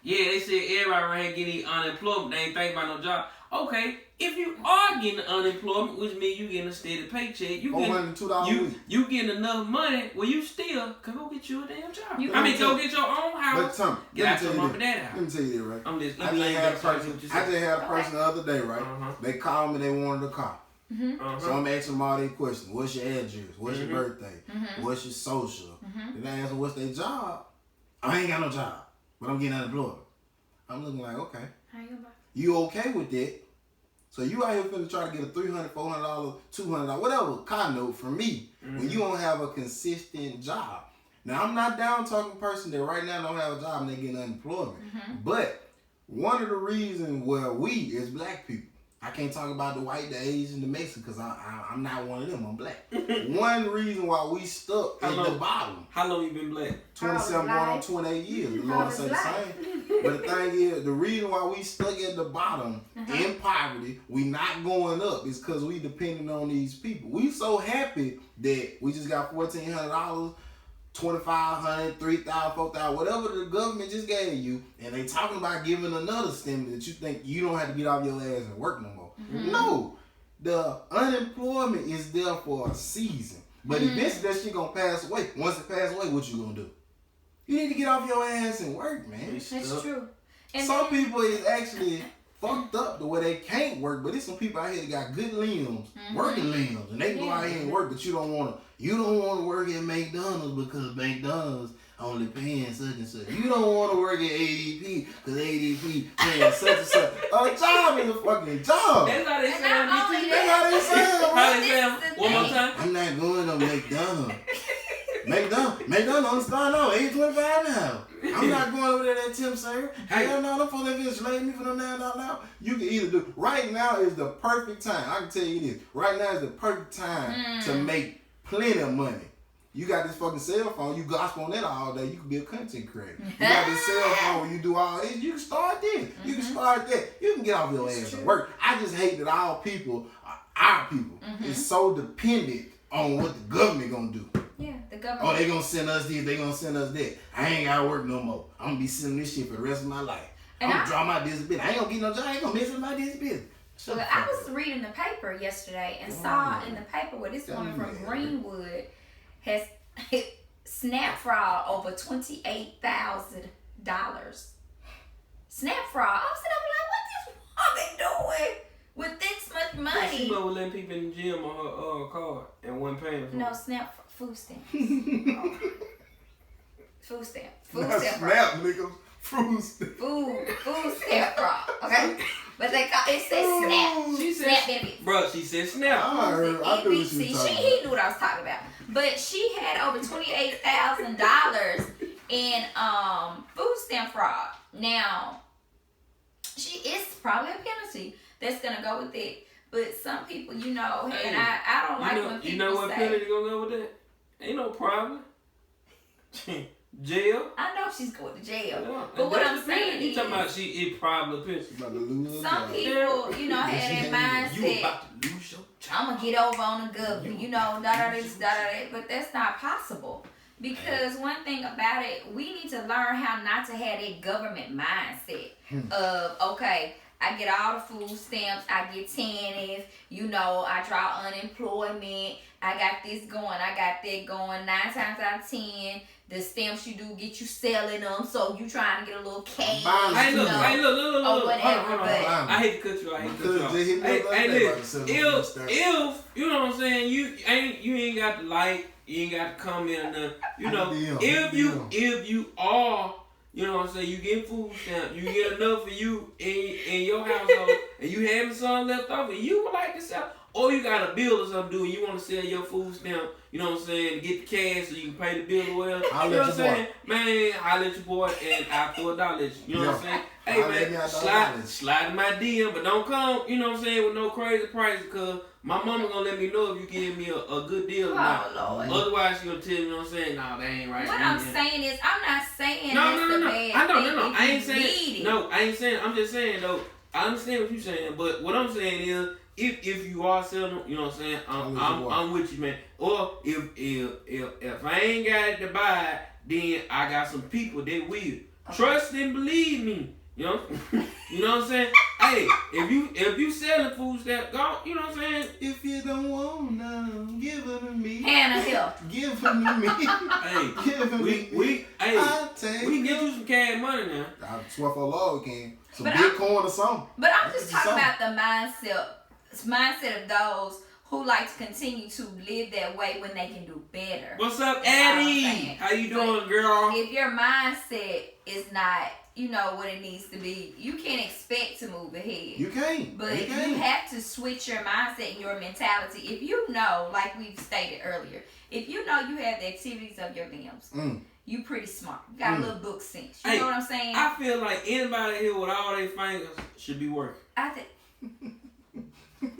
they said everybody around here getting unemployment, they ain't think about no job. Okay, if you are getting unemployment, which means you getting a steady paycheck, you getting enough money, well, you still can go get you a damn job. Go get your own house. But get out your mom and dad house. Let me tell you that, right? I just had a person the other day, right? They called me, they wanted a car. So I'm asking them all these questions. What's your address? What's your birthday? What's your social? Then I ask them, what's their job? I ain't got no job, but I'm getting unemployed. I'm looking like, okay. You okay with that? So you out here finna try to get a $300, $400, $200, whatever car note from me when you don't have a consistent job. Now, I'm not down talking person that right now don't have a job and they getting unemployment. But one of the reasons we as black people, I can't talk about the white, the Asian, the Mexican, because I'm not one of them. I'm black. One reason why we stuck at the bottom. How long you been black? 27 going on 28 years. The Lord say the same. But the thing is, the reason why we stuck at the bottom in poverty, we not going up, is because we depending on these people. We so happy that we just got $1,400, $2,500, $3,000, $4,000, whatever the government just gave you, and they talking about giving another stimulus that you think you don't have to get off your ass and work no more. No, the unemployment is there for a season, but eventually that shit gonna pass away. Once it pass away, what you gonna do? You need to get off your ass and work, man. That's true. And some people is actually fucked up the way they can't work, but there's some people out here that got good limbs, working limbs, and they can go out here and work, but you don't want to work at McDonald's because McDonald's only paying such and such. You don't want to work at ADP because ADP paying such and such. A job is a fucking job. That's how they sound. How they sound. One more time. I'm not going to McDonald's. McDonald's on start now, $8.25 now. I'm not going over there that Tim Sayer. Hell no, them folks that just slaying me for them $9 You can either do. Right now is the perfect time. I can tell you this. Right now is the perfect time to make plenty of money. You got this fucking cell phone. You gospel on that all day. You can be a content creator. You got this cell phone where you do all this. You can start this. You can start that. You can get off your ass and work. I just hate that our people is so dependent on what the government gonna do. Yeah, the government. Oh, they gonna send us this, they gonna send us that. I ain't gotta work no more. I'm gonna be sending this shit for the rest of my life. I'm gonna draw my disability. I ain't gonna get no job. I ain't gonna mess with my disability. Well, I was reading the paper yesterday and saw in the paper where this woman from Greenwood has snap fraud over $28,000. Snap fraud. I'm sitting up like, what this woman doing with this much money? She was letting people in the gym on her card and wasn't paying for it. No, snap food stamps. Food stamp. Food stamp fraud. Food stamp fraud. Okay? But they call it says snap. She said snap baby. Bro, she said snap. I knew what she was talking about. He knew what I was talking about. But she had over $28,000 in food stamp fraud. Now, it's probably a penalty that's gonna go with it. But some people, and I don't like when people say. You know what penalty gonna go with that? Ain't no problem. Jail. I know she's going to jail. Yeah. But what I'm saying is, talking about it probably penalty. Some people, have that mindset. You about to lose your job. I'm gonna get over on the government, but that's not possible. Because one thing about it, we need to learn how not to have that government mindset of, okay, I get all the food stamps, I get TANF, I draw unemployment, I got this going, I got that going. 9 times out of 10, the stamps you do get you selling them, so you trying to get a little cash, hey, look, or whatever. Hold on. I hate to cut you off. If you know what I'm saying, you ain't got the like, you ain't got to comment or nothing. If you are, you know what I'm saying, you get food stamps, you get enough for you in your household, and you having some left over, you would like to sell. or you got a bill or something, dude, you want to sell your food stamp, you know what I'm saying, to get the cash so you can pay the bill or whatever. You know what I'm saying? Man, holla at your boy and I throw $1 at you. You know what I'm saying? Hey man, slide in my DM, but don't come, you know what I'm saying, with no crazy price, because my mama gonna let me know if you give me a good deal or not. Lord. Otherwise, she gonna tell me, you know what I'm saying, nah, that ain't right. What I'm saying is, I'm not saying no. I ain't saying. No, I ain't saying. I'm just saying though. I understand what you're saying, but what I'm saying is, if you are selling them, you know what I'm saying, I'm with you, man. Or if I ain't got it to buy, then I got some people that will. Okay. Trust and believe me. You know, you know what I'm saying? Hey, if you selling food stamp, go, you know what I'm saying? If you don't want none, give them to me. Hannah Hill. Give them to me. Hey, give them we can get you some cash money now. I swear for Lord, King. Some Bitcoin or something. But I'm just talking about the mindset of those who like to continue to live that way when they can do better. What's up, Eddie? How you doing, girl? If your mindset is not, you know, what it needs to be, you can't expect to move ahead. You can't. But you have to switch your mindset and your mentality. If you know, like we've stated earlier, if you know you have the activities of your limbs, you pretty smart. You got a little book sense. You know what I'm saying? I feel like anybody here with all their fingers should be working. I think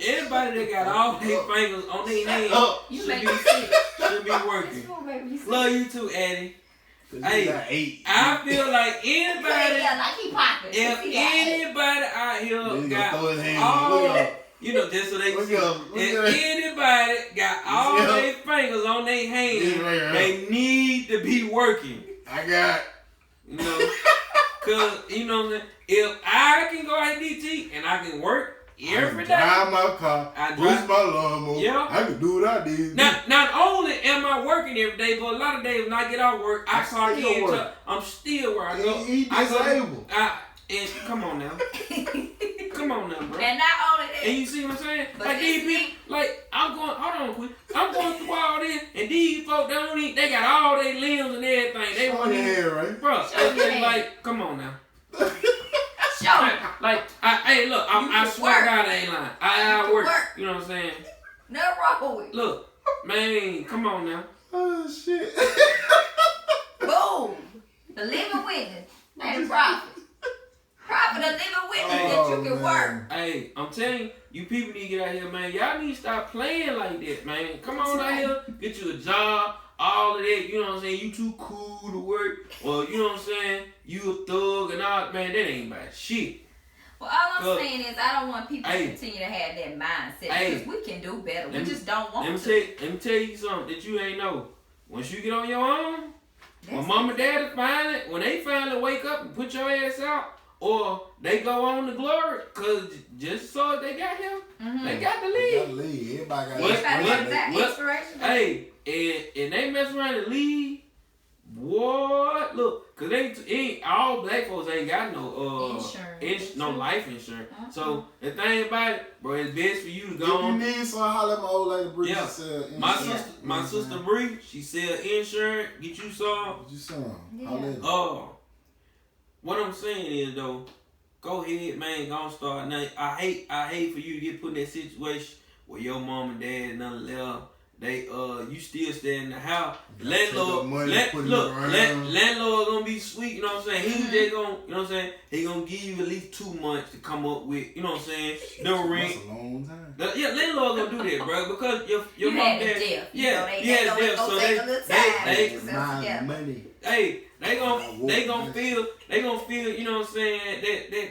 anybody that got all their fingers on their hands should be working. Love you too, Eddie. Hey, I feel like anybody, if anybody out here got all, you know, just so they can see, if anybody got all their fingers on their hands, they need to be working. I got, you know, cause you know what I'm saying. If I can go at DT and I can work every day, drive my car, push my lawnmower. Yeah, I can do what I did. Not only am I working every day, but a lot of days when I get off work, I clock in. I'm still where I go. And come on now. Come on now, bro. And not only that. And you see what I'm saying? Like these people, like I'm going, hold on quick. I'm going through all this, and these folks don't eat. They got all their limbs and everything. They want to eat, right? Bro, it's like, come on now. Like, hey, look, I swear to God, I ain't lying. I work. You know what I'm saying? Nothing wrong with it. Look, man, come on now. Oh shit. Boom. The living witness. And profit. Profit, the living witness that you can work. Hey, I'm telling you, you people need to get out here, man. Y'all need to stop playing like that, man. Come on out here, get you a job, all of that. You know what I'm saying? You too cool to work, or you know what I'm saying? You a thug and all, man. That ain't about shit. Well, all I'm saying is I don't want people to continue to have that mindset because we can do better. We just don't want to. Let me tell you something that you ain't know. Once you get on your own, when mom and dad when they finally wake up and put your ass out, or they go on to glory, cause just so they got here, they got to leave. They got to leave. Everybody got that inspiration. Hey, and they mess around and leave. What? Look, cause ain't all black folks ain't got no insurance, no life insurance. So the thing about it, bro, it's best for you to go on. You need some, holler at my old lady Bree. My sister Bree, she sell insurance. Get you some. Get you some. Yeah. What I'm saying is though, go ahead, man. Go start. Now, I hate for you to get put in that situation where your mom and dad and none left. They you still stay in the house. Landlord gonna be sweet, you know what I'm saying? He just gonna, you know what I'm saying? He gonna give you at least 2 months to come up with, you know what I'm saying? The rent. That's a long time. Landlord gonna do that, bro, because your mom and dad. They money. Hey, they gonna feel, you know what I'm saying,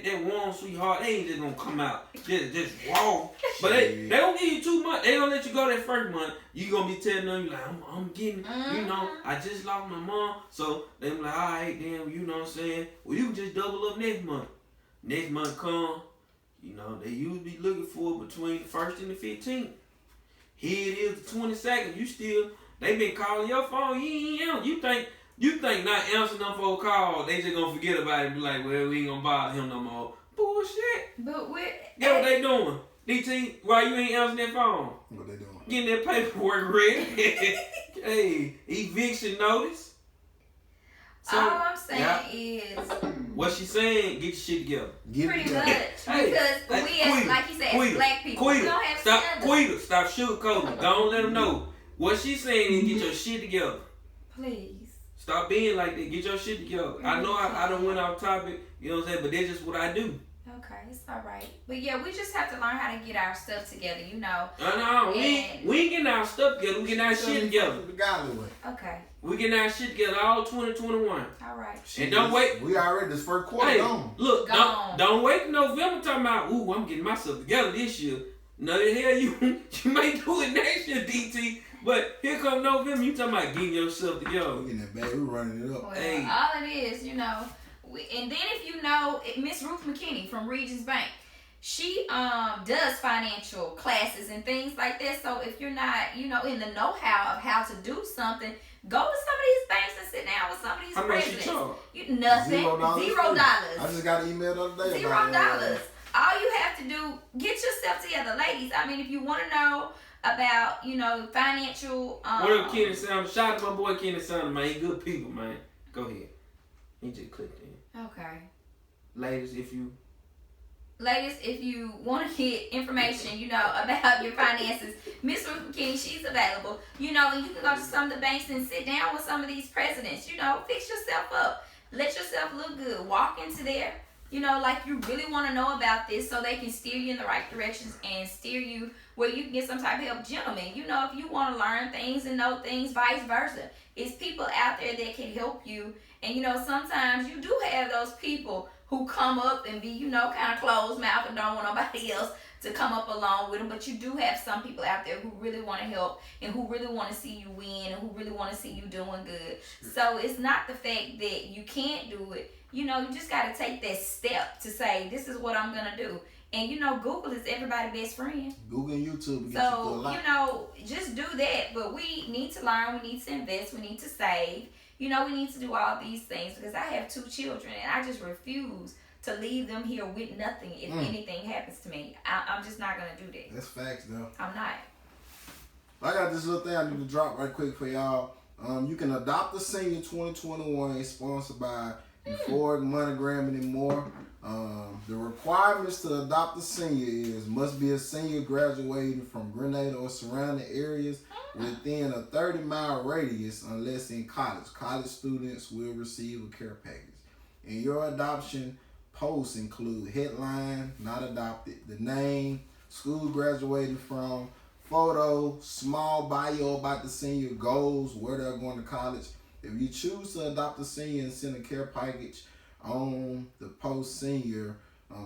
that warm sweetheart. They ain't just gonna come out just raw. But they gonna give you 2 months. They gonna let you go that first month. You gonna be telling them, you like, I'm getting, you know, I just lost my mom. So they be like, all right, then, you know what I'm saying? Well, you can just double up next month. Next month come, you know, they usually be looking for between the 1st and the 15th. Here it is, the 22nd. They been calling your phone. You think not answering them for a call, they just gonna forget about it and be like, well, we ain't gonna bother him no more. Bullshit. But Guess what they doing? DT, why you ain't answering that phone? What they doing? Getting that paperwork ready. Hey, eviction notice. So, all I'm saying is, what she's saying, get your shit together. Pretty much. Because we, as, like you said, as black people, we don't have standards. Stop sugarcoating. Don't let them know. What she's saying is get your shit together. Please. Stop being like that. Get your shit together. I know I done went off topic, you know what I'm saying, but that's just what I do. Okay, it's all right. But yeah, we just have to learn how to get our stuff together, you know. No, we ain't getting our stuff together. We getting our shit together. Okay. We getting our shit together all 2021. All right. And don't wait. We already this first quarter gone. Look, don't wait till November talking about, ooh, I'm getting myself together this year. No, the hell you may do it next year, DT. But here come November, you talking about getting yourself together. We getting that bag, we running it up. Well, all it is, you know. And then if you know, Miss Ruth McKinney from Regions Bank, she does financial classes and things like that. So if you're not, you know, in the know-how of how to do something, go to some of these banks and sit down with some of these presidents. How much you nothing. $0. I just got an email the other day. $0. All you have to do, get yourself together, ladies. I mean, if you want to know about, you know, financial. What up, Kenny Sound? Shout out to my boy Kenny Sound, man. He good people, man. Go ahead. He just clicked in. Okay. Ladies, if you want to get information, you know, about your finances, Miss Ruth McKinney, she's available. You know, and you can go to some of the banks and sit down with some of these presidents. You know, fix yourself up. Let yourself look good. Walk into there, you know, like you really want to know about this so they can steer you in the right directions and steer you where you can get some type of help. Gentlemen, you know, if you want to learn things and know things, vice versa. It's people out there that can help you. And, you know, sometimes you do have those people who come up and be, you know, kind of closed mouth and don't want nobody else to come up along with them. But you do have some people out there who really want to help and who really want to see you win and who really want to see you doing good. So it's not the fact that you can't do it. You know, you just got to take that step to say, this is what I'm going to do. And, you know, Google is everybody's best friend. Google and YouTube. So, you know, just do that. But we need to learn. We need to invest. We need to save. You know, we need to do all these things because I have 2 children and I just refuse to leave them here with nothing if anything happens to me. I'm just not going to do that. That's facts, though. I'm not. I got this little thing I need to drop right quick for y'all. You can adopt a senior 2021. It's sponsored by Euphoric Monogramming and more. The requirements to adopt a senior must be a senior graduating from Grenada or surrounding areas within a 30-mile radius unless in college. College students will receive a care package. And your adoption posts include headline, not adopted, the name, school graduating from, photo, small bio about the senior, goals, where they're going to college. If you choose to adopt a senior and send a care package on the post senior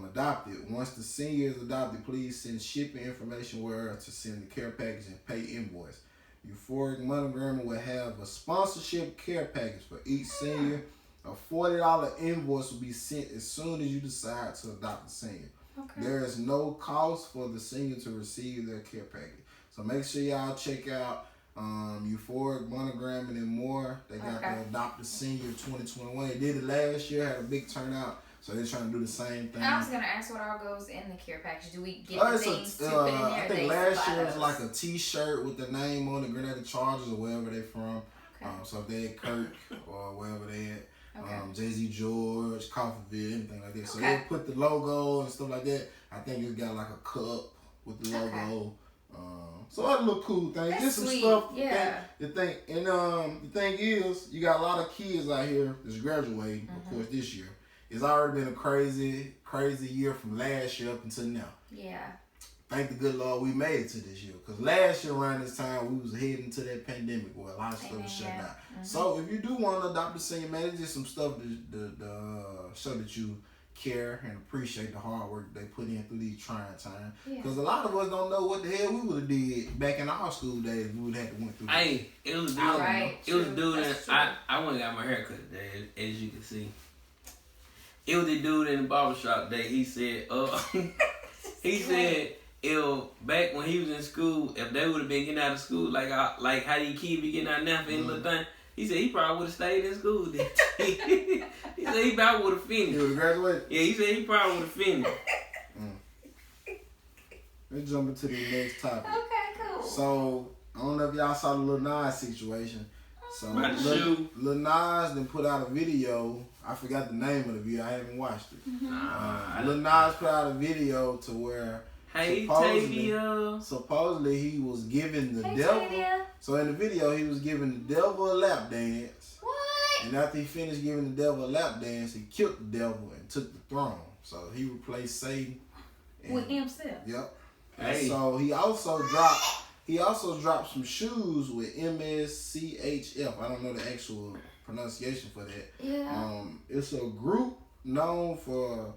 adopted. Once the senior is adopted, please send shipping information where to send the care package and pay invoice. Euphoric Monogramming will have a sponsorship care package for each senior. A $40 invoice will be sent as soon as you decide to adopt the senior. Okay. There is no cost for the senior to receive their care package. So make sure y'all check out Euphoric Monogramming and more. They got the Adopt a Senior 2021. They did it last year, had a big turnout. So they're trying to do the same thing. I was going to ask what all goes in the care package. Do we get the things to put in there? I think last year it was like a t-shirt with the name on the Grenada Chargers or wherever they're from. Okay. So if they're at Kirk or wherever they're at, Jay-Z George, Coffeeville, anything like that. So they'll put the logo and stuff like that. I think it's got like a cup with the logo. So that's a little cool thing. That's just some sweet. stuff. Yeah. The thing is, you got a lot of kids out here that's graduating, of course, this year. It's already been a crazy year from last year up until now. Yeah. Thank the good Lord we made it to this year. Because last year around this time, we was heading to that pandemic where a lot of stuff was shut down. So if you do want to adopt a senior, man, it's just some stuff to show that you care and appreciate the hard work they put in through these trying times. Because a lot of us don't know what the hell we would have did back in our school days. We would have went through. Hey, it was a dude. It was a dude. I went and got my hair cut today, as you can see. It was a dude in the barbershop day. He said, if back when he was in school, if they would have been getting out of school like how these kids be getting out now for any little thing, he said he probably would have stayed in school then. He said he probably would have finished. He would have graduated? Yeah, he said he probably would have finished. Let's jump into the next topic. Okay, cool. So, I don't know if y'all saw the Lil Nas situation. So Lil Nas then put out a video. I forgot the name of the video. I haven't watched it. Lil Nas put out a video to where supposedly he was giving the devil. Tavia. So in the video, he was giving the devil a lap dance. What? And after he finished giving the devil a lap dance, he killed the devil and took the throne. So he replaced Satan with himself. Yep. Hey. So he also dropped some shoes with MSCHF. I don't know the actual pronunciation for that. Yeah. It's a group known for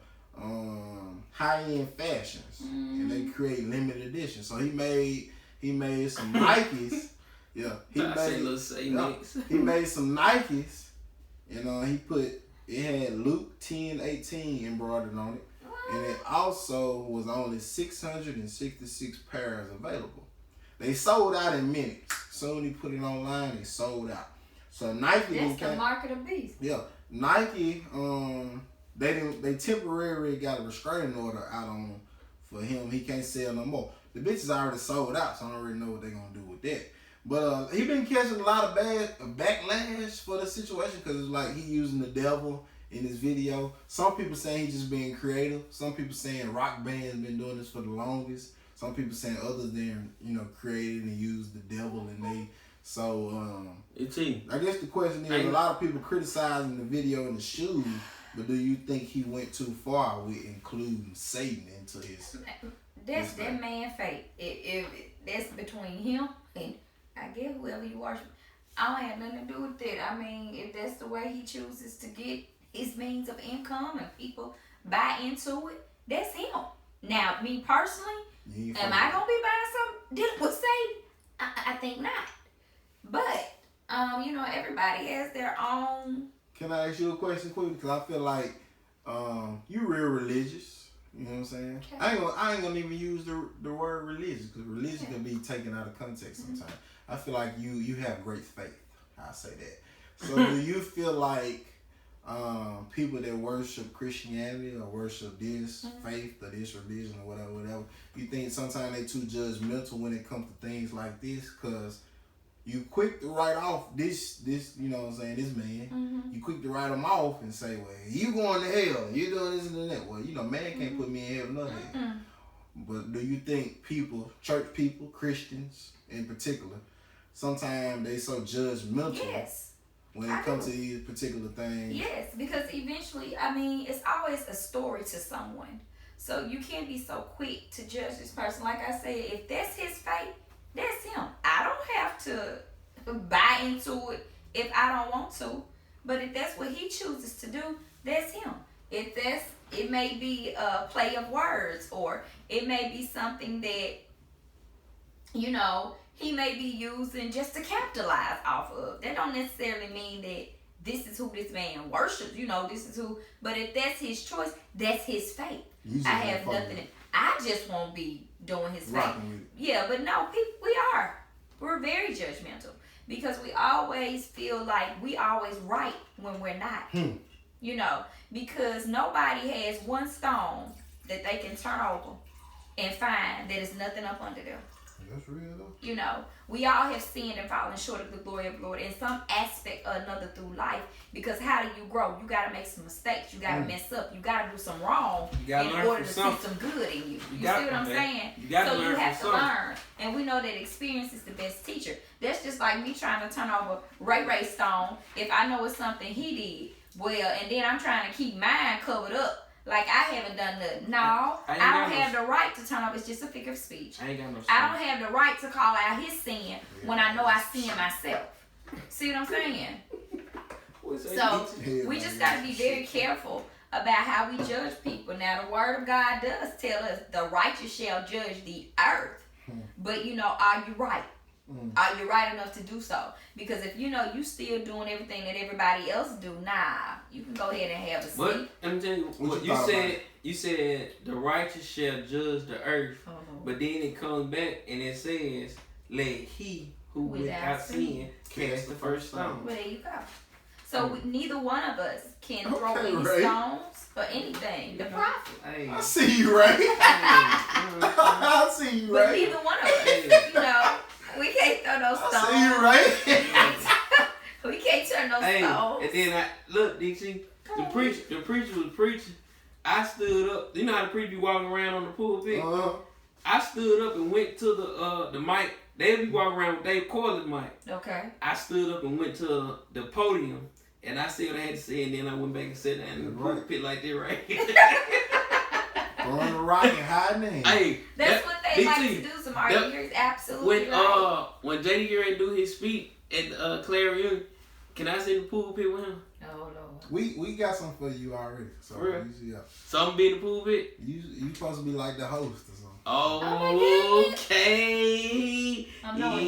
high-end fashions, and they create limited editions. So he made some Nikes. Yeah, he made some Nikes, and it had Luke 10:18 embroidered on it, and it also was only 666 pairs available. They sold out in minutes. Soon he put it online, they sold out. So Nike, that's the mark of the beast. Yeah, Nike. They temporarily got a restraining order out on him for him. He can't sell no more. The bitches already sold out, so I don't really know what they're gonna do with that. But he been catching a lot of backlash for the situation because it's like he using the devil in his video. Some people saying he's just being creative. Some people saying rock bands been doing this for the longest. Some people saying others then created and used the devil and they. So I guess the question is a lot of people criticizing the video and the shoes, but do you think he went too far with including Satan into his? That's that man's fate. If that's between him and I guess whoever you worship. I don't have nothing to do with that. I mean, if that's the way he chooses to get his means of income and people buy into it, that's him. Now, me personally, am I gonna be buying something dealing with Satan? I think not. But everybody has their own. Can I ask you a question quickly? Because I feel like you real religious. You know what I'm saying? Okay. I ain't gonna even use the word religious because religion can be taken out of context sometimes. I feel like you have great faith. I'll say that. So do you feel like people that worship Christianity or worship this faith or this religion or whatever, you think sometimes they too judgmental when it comes to things like this? Because you quick to write off this, you know what I'm saying, this man. You quick to write him off and say, well, you going to hell, you doing this and that. Well, man can't put me in hell, no hell. But do you think people, church people, Christians in particular, sometimes they so judgmental when it comes to these particular things? Yes, because eventually, it's always a story to someone. So you can't be so quick to judge this person. Like I said, if that's his fate, that's him. I don't have to buy into it if I don't want to. But if that's what he chooses to do, that's him. It may be a play of words, or it may be something that, he may be using just to capitalize off of. That don't necessarily mean that this is who this man worships. This is who. But if that's his choice, that's his fate. I have nothing. I just won't be doing his fate. Yeah, but no, we're very judgmental because we always feel like we always right when we're not. Because nobody has one stone that they can turn over and find that is nothing up under them. That's real though. We all have sinned and fallen short of the glory of the Lord in some aspect or another through life. Because how do you grow? You got to make some mistakes. You got to mess up. You got to do some wrong in order to see some good in you. You see what I'm saying? So you have to learn. And we know that experience is the best teacher. That's just like me trying to turn over Ray Stone if I know it's something he did. Well, and then I'm trying to keep mine covered up. Like I haven't done nothing. No, I don't have the right to turn off. It's just a figure of speech. I don't have the right to call out his sin when I know I sin myself. See what I'm saying? So we just got to be very careful about how we judge people. Now the word of God does tell us the righteous shall judge the earth. But are you right? Are you right enough to do so? Because if you still doing everything that everybody else do, you can go ahead and have a seat. But I'm telling you, what you said the righteous shall judge the earth, but then it comes back and it says, let he who without sin cast the first stone. Well, there you go. So neither one of us can throw any stones or anything. The prophet. I see you, right? I see you, right? But neither one of us, we can't throw those stones. I see you, right? look, DT, the preacher was preaching. I stood up. You know how the preacher be walking around on the pulpit? I stood up and went to the mic. They be walking around with Dave Corley's mic. Okay. I stood up and went to the podium, and I said what I had to say, and then I went back and sat down in the pulpit like that right here. Throwing the rock and hiding in. Hey, that's what they like to do. Some arguers, absolutely right. When JD Gary do his speech at Clarion, can I sit in the pulpit with him? Oh Lord. We got something for you already. So yeah. So I'm be in the pulpit. You supposed to be like the host or something. Oh, okay. I'm knowing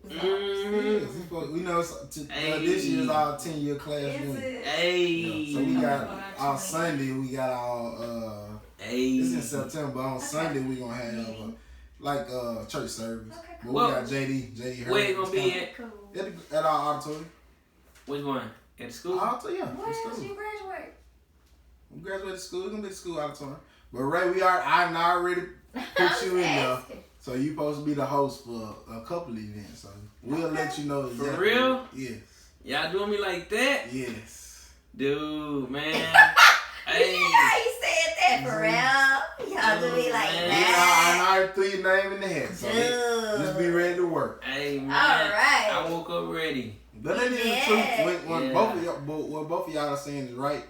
We know this year's our 10-year class room. Hey. So we got our Sunday. We got our It's in September. On Sunday we gonna have church service. Okay, cool. But we got JD. Where you gonna be at? At our auditorium. Which one? At the school? Yeah. Where did you graduate? We graduated school. We're gonna be at the school auditorium. But Ray, I already put you in there. So you supposed to be the host for a couple of events. So we'll let you know exactly. For real? Yes. Y'all doing me like that? Yes. Dude, man. Hey. You how you said that for real? Y'all do me like that. I already threw your name in the hat. So just be ready to work. Hey, man. All right. I woke up ready. But that is the truth. When both of y'all are saying is right.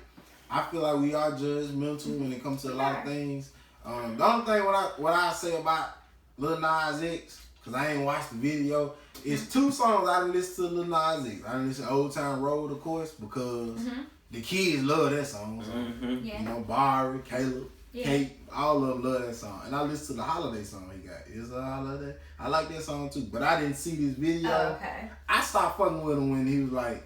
I feel like we are judgmental when it comes to a lot of things. The only thing what I say about Lil Nas X, because I ain't watched the video, is 2 songs I done listen to Lil Nas X. I done listen to Old Town Road, of course, because the kids love that song. So, you know, Barry, Caleb, Kate, all of them love that song. And I listen to the holiday song he got. It's a holiday. I like that song too. But I didn't see this video. Oh, okay. I stopped fucking with him when he was like,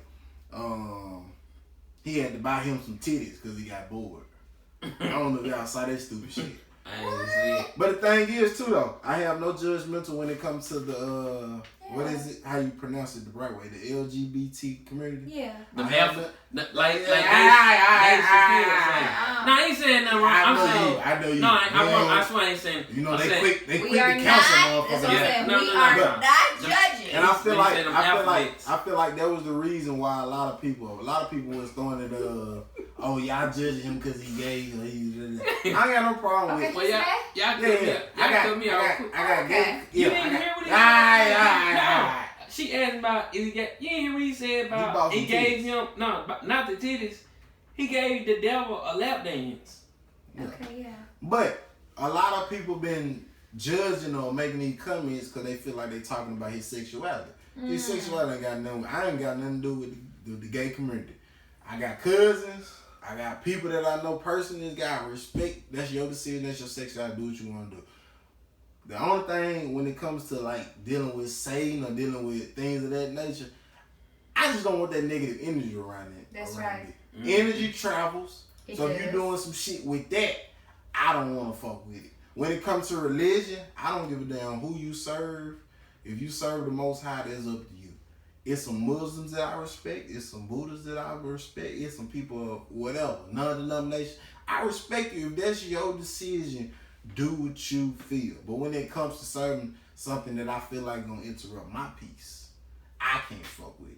he had to buy him some titties because he got bored. I don't know if y'all saw that stupid shit. I ain't see it. But the thing is too though, I have no judgmental when it comes to the what is it? How you pronounce it the right way? The LGBT community. Yeah. The like no, I ain't saying nothing wrong. I know you. No, I swear I ain't saying. You know they quick to cancel We motherfuckers. are not judging. And I feel like that was the reason why a lot of people was throwing it. Oh, y'all judging him because he gay or he. I ain't got no problem with it. Well, y'all cut me off. I got gay. You didn't hear what he said? No. She asked about is he gay. You didn't hear what he said about he gave him not the titties. He gave the devil a lap dance. Okay, yeah. But a lot of people been judging or making these comments because they feel like they talking about his sexuality. His sexuality ain't got nothing. I ain't got nothing to do with the gay community. I got cousins. I got people that I know personally. Got respect. That's your decision. That's your sexuality. Do what you want to do. The only thing when it comes to like dealing with Satan or dealing with things of that nature, I just don't want that negative energy around it. That's right. Energy travels. So if you're doing some shit with that, I don't want to fuck with it. When it comes to religion, I don't give a damn who you serve. If you serve the Most High, that's up to you. It's some Muslims that I respect. It's some Buddhists that I respect. It's some people of whatever, non-denomination. I respect you. If that's your decision, do what you feel. But when it comes to serving something that I feel like gonna interrupt my peace, I can't fuck with it.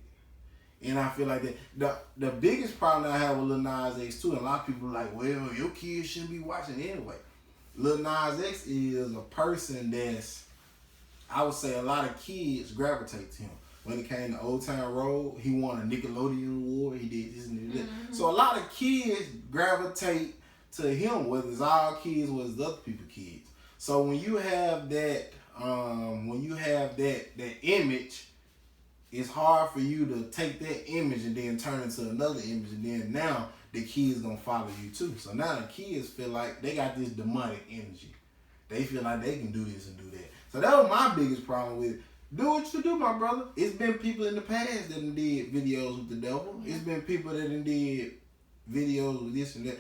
And I feel like that the biggest problem I have with Lil Nas X too, and a lot of people are like, well, your kids shouldn't be watching anyway. Lil Nas X is a person that's, I would say a lot of kids gravitate to him. When it came to Old Town Road, he won a Nickelodeon award. He did this and that. So a lot of kids gravitate to him, whether it's our kids, whether it's other people's kids. So when you have that, that image, it's hard for you to take that image and then turn into another image, and then now the kids gonna follow you too. So now the kids feel like they got this demonic energy. They feel like they can do this and do that. So that was my biggest problem with it. Do what you do, my brother. It's been people in the past that done did videos with the devil. It's been people that done did videos with this and that.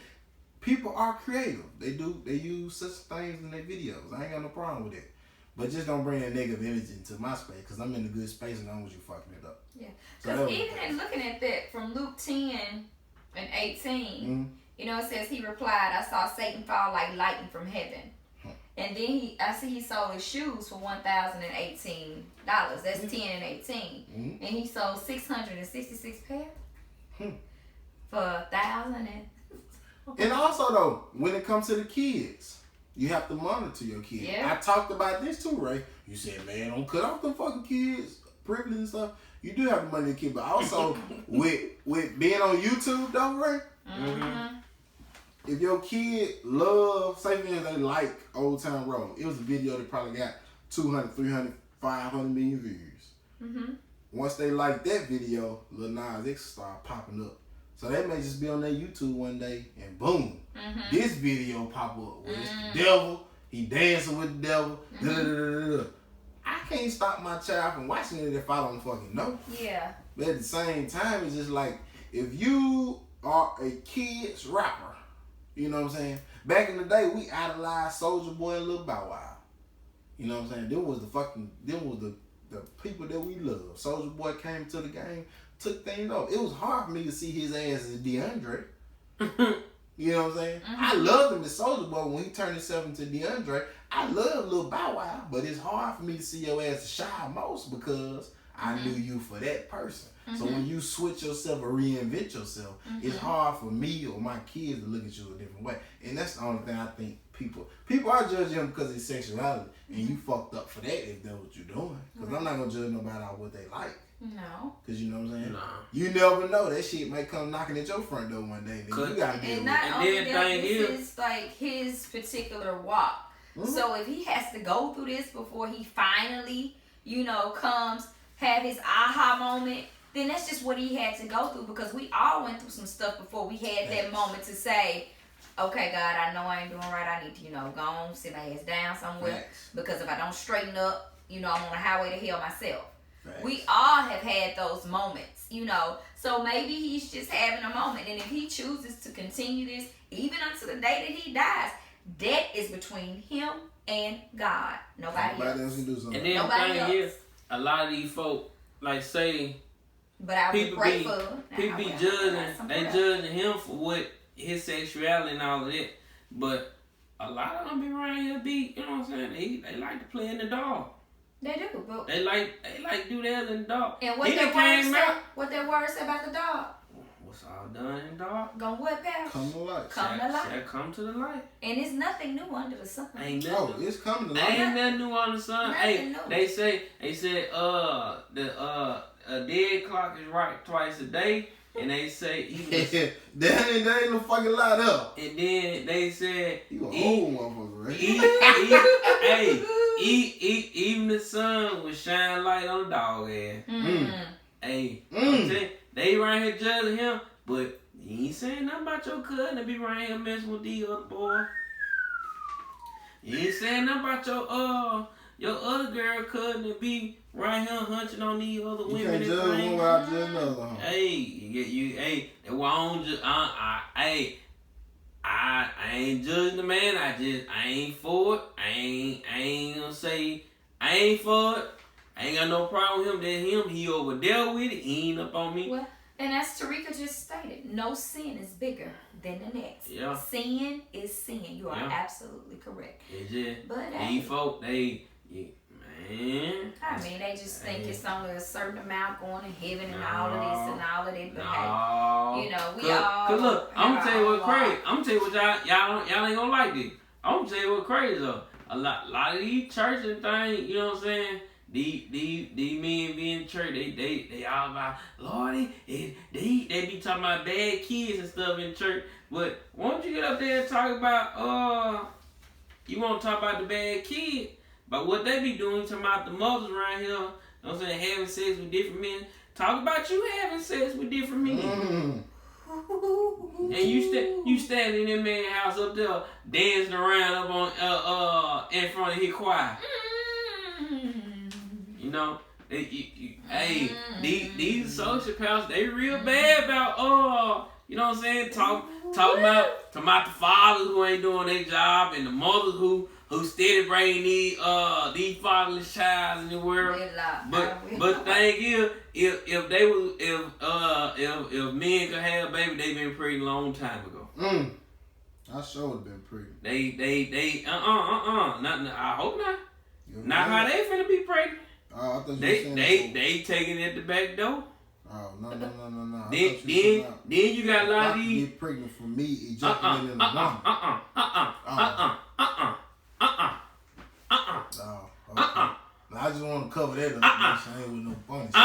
People are creative. They use such things in their videos. I ain't got no problem with that. But just don't bring that negative energy into my space, because I'm in a good space and I don't want you fucking it up. Yeah. Because even in looking at that from Luke 10 and 18, you know, it says he replied, I saw Satan fall like lightning from heaven. And then I see he sold his shoes for $1,018. That's 10 and 18. And he sold 666 pairs. For 1,000 And also though, when it comes to the kids, you have to monitor your kids. Yeah. I talked about this too, Ray. You said, man, don't cut off them fucking kids, privilege and stuff. You do have to monitor your kids, but also with being on YouTube though, Ray. Mm-hmm. If your kid love, say for instance, they like Old Town Road, it was a video that probably got 200, 300, 500 million views. Mm-hmm. Once they like that video, Lil Nas X start popping up. So they may just be on their YouTube one day and boom, this video pop up where it's the devil, he dancing with the devil. I can't stop my child from watching it if I don't fucking know. Yeah. But at the same time, it's just like, if you are a kid's rapper, you know what I'm saying? Back in the day, we idolized Soulja Boy and Lil Bow Wow. You know what I'm saying? Them was the people that we love. Soulja Boy came to the game, took things off. It was hard for me to see his ass as DeAndre. You know what I'm saying? I loved him as Soulja Boy when he turned himself into DeAndre. I love Lil Bow Wow, but it's hard for me to see your ass as Shy Most because I knew you for that person. So when you switch yourself or reinvent yourself, it's hard for me or my kids to look at you a different way. And that's the only thing I think people are judging him because of his sexuality, and you fucked up for that if that's what you're doing. Because I'm not gonna judge nobody on what they like. No. Because you know what I'm saying? Nah. You never know. That shit might come knocking at your front door one day. Then you gotta deal And with not it. only that, this is like his particular walk. So if he has to go through this before he finally, comes, have his aha moment, then that's just what he had to go through, because we all went through some stuff before we had that moment to say, okay, God, I know I ain't doing right. I need to, go on, sit my ass down somewhere. Because if I don't straighten up, I'm on a highway to hell myself. We all have had those moments, So maybe he's just having a moment. And if he chooses to continue this, even until the day that he dies, that is between him and God. Nobody else can do something. And then the thing is, a lot of these folk, like say, but I people pray be judging, they judging him for what his sexuality and all of that. But a lot of them be around here you know what I'm saying? They like to play in the dark. They do, but they like do that in the dark. And what that word say about the dog? What's all done in the dark? Gonna what, pal? Come to light. Come to light. Shall come to the light. And it's nothing new under the sun. Ain't nothing. Oh, it's coming to light. Ain't nothing new under the sun. Hey, they said a dead clock is right twice a day, and they say that ain't no fucking lie up. And then they said you an old motherfucker, right? Even the sun will shine light on the dog ass. Hey, I'm telling you, they right here judging him, but he ain't saying nothing about your cousin to be right here messing with these other boys. He ain't saying nothing about your other girl cousin to be right here hunching on these other women. You can't judge one without judging another. Hey, I ain't judging the man. I ain't for it. I ain't gonna say I ain't for it. I ain't got no problem with him. He over there with it. He ain't up on me. Well, and as Tarika just stated, no sin is bigger than the next. Yeah. Sin is sin. You are absolutely correct. It's just, but these folk, man. I mean, they just think it's only a certain amount going to heaven and all of this and all of that. But hey, we all. Cause look, I'm gonna tell you what crazy. I'm gonna tell you what y'all ain't gonna like this. I'm gonna tell you what crazy though. A lot of these churches things, you know what I'm saying? These men be in church, they all about Lordy, they be talking about bad kids and stuff in church. But won't you get up there and talk about you wanna talk about the bad kid? But what they be doing, talking about the mothers around here, you know what I'm saying, having sex with different men. Talk about you having sex with different men. And you standing in that man's house up there dancing around up on in front of his choir. You know, hey, these social pals, they real bad about you know what I'm saying, talking about the fathers who ain't doing their job and the mothers who steady bringing these fatherless child in the world. But the thing is, if men could have a baby, they been pregnant a long time ago. I sure would have been pregnant. They I hope not. Not how they finna be pregnant. I thought they taking it at the back door. Oh, no. Then you got a lot of these. Get pregnant for me, ejaculating in a woman. Okay. Now, I just want to cover that up. I ain't with no funny shit.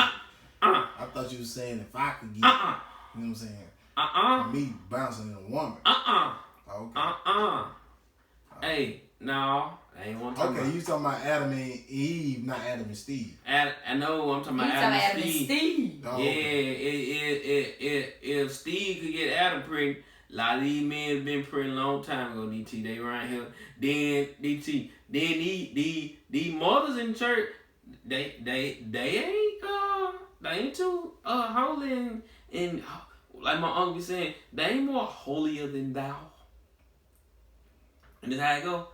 I thought you were saying if I could get, you know what I'm saying? Me bouncing in a woman. Okay. Hey, no, I ain't want to talk about. Okay, you talking about Adam and Eve, not Adam and Steve. I know, I'm talking about Adam and Steve. Oh, yeah, okay. if Steve could get Adam pregnant, a lot of these men have been pregnant a long time ago, DT. They right here. Then, DT, these mothers in church, they ain't too holy and like my uncle be saying, they ain't more holier than thou. And that's how it go.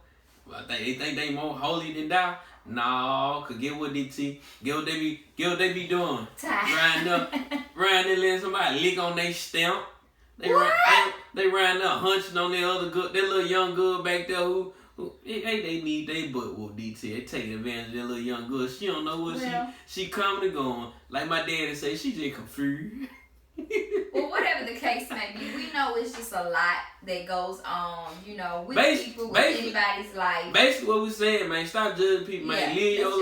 They think they more holy than thou. No, cause get what DT, get what they be doing. Riding up, letting somebody lick on their stamp. They riding up hunching on their other good, that little young girl back there who they need they butt whoop DT. They taking advantage of that little young girl. She don't know what she coming and going. Like my daddy say, she just confused. Well, whatever the case may be, we know it's just a lot that goes on, you know, with people, with anybody's life. Basically, what we saying, man, stop judging people, man. Live your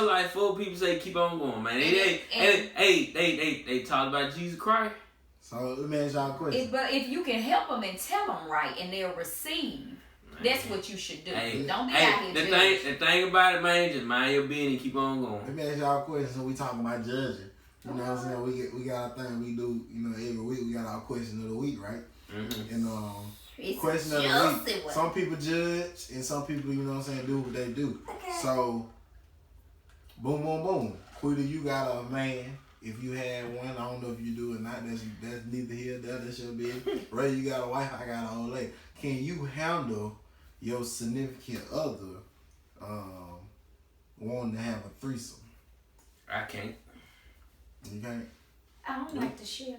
life. Full people say keep on going, man. They talk about Jesus Christ. So let me ask y'all a question. But if you can help them and tell them right, and they'll receive. That's what you should do. Don't be out here judging. The thing about it, man, just mind your business and keep on going. Let me ask y'all a question. So we talking about judging. You know what I'm saying? We got our thing we do, you know, every week. We got our question of the week, right? Mm-hmm. And question of the week. Some people judge and some people, you know what I'm saying, do what they do. Okay. So, boom, boom, boom. Quita, you got a man. If you had one, I don't know if you do or not. That's neither here nor there. That's your business. Ray, you got a wife. I got an old lady. Can you handle your significant other wanting to have a threesome? I can't. You can't? I don't like to share.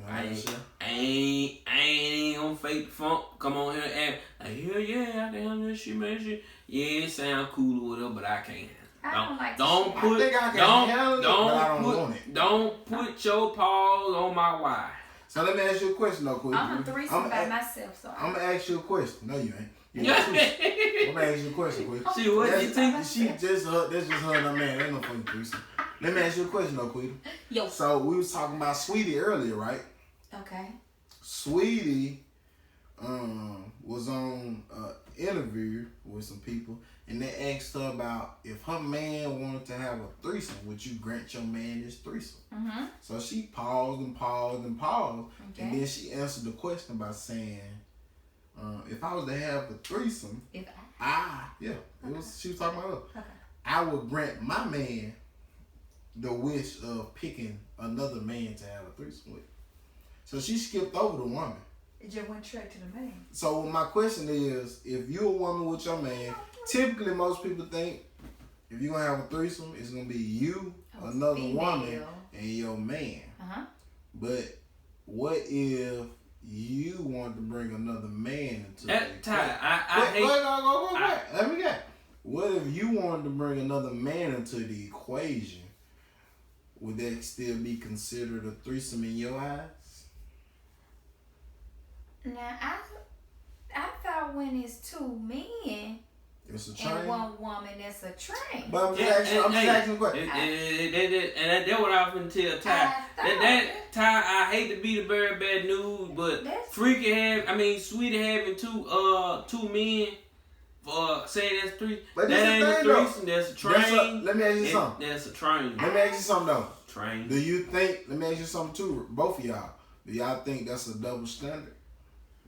I ain't gonna fake the funk. Come on here and act. Yeah, I can handle this shit, man. Shit. Yeah, it sound cool or whatever, but I can't. Don't put your paws on my wife. So let me ask you a question, though, Quita. I'm a threesome by myself, so I'm gonna ask you a question. No, you ain't. I'm gonna ask you a question, Quita. See what you think? That's just her and her man. Ain't no fucking threesome. Let me ask you a question, though, Quita. Yo. So we was talking about Saweetie earlier, right? Okay. Saweetie was on an interview with some people, and they asked her about if her man wanted to have a threesome, would you grant your man this threesome? Mm-hmm. So she paused, okay. And then she answered the question by saying, if I was to have a threesome, she was talking about her. Okay. I would grant my man the wish of picking another man to have a threesome with. So she skipped over the woman. It just went straight to the man. So my question is, if you're a woman with your man, typically most people think if you're going to have a threesome, it's going to be you, another woman, and your man. Uh-huh. But what if you want to bring another man into the equation? Let me get. What if you wanted to bring another man into the equation? Would that still be considered a threesome in your eyes? Now, I thought when it's two men it's a train. And one woman, that's a train. But I'm just asking a question. And that's what I often tell Ty. Ty, I hate to be the very bad news, but Saweetie having two men. Say that's three. But that ain't a threesome. That's a train. Let me ask you something. That's a train. Let me ask you something though. Train. Do you think? Let me ask you something too. Both of y'all. Do y'all think that's a double standard?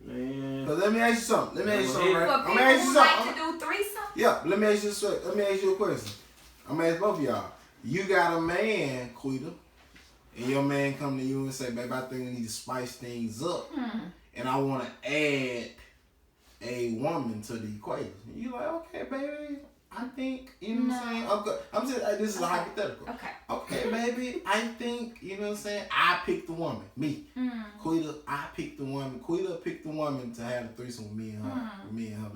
Man. Cause let me ask you something. Right? I'm gonna ask you something. Like to do threesome? Yeah. Let me ask you a question. I'm gonna ask both of y'all. You got a man, Quita, and your man come to you and say, "Babe, I think we need to spice things up, and I want to add a woman to the equation." You like, okay, baby, I think, you know what I'm saying? Okay. I'm just, this is a hypothetical. Okay, baby, I think, you know what I'm saying? I picked the woman, me. Quita, I picked the woman. Quita picked the woman to have a threesome with me and her man.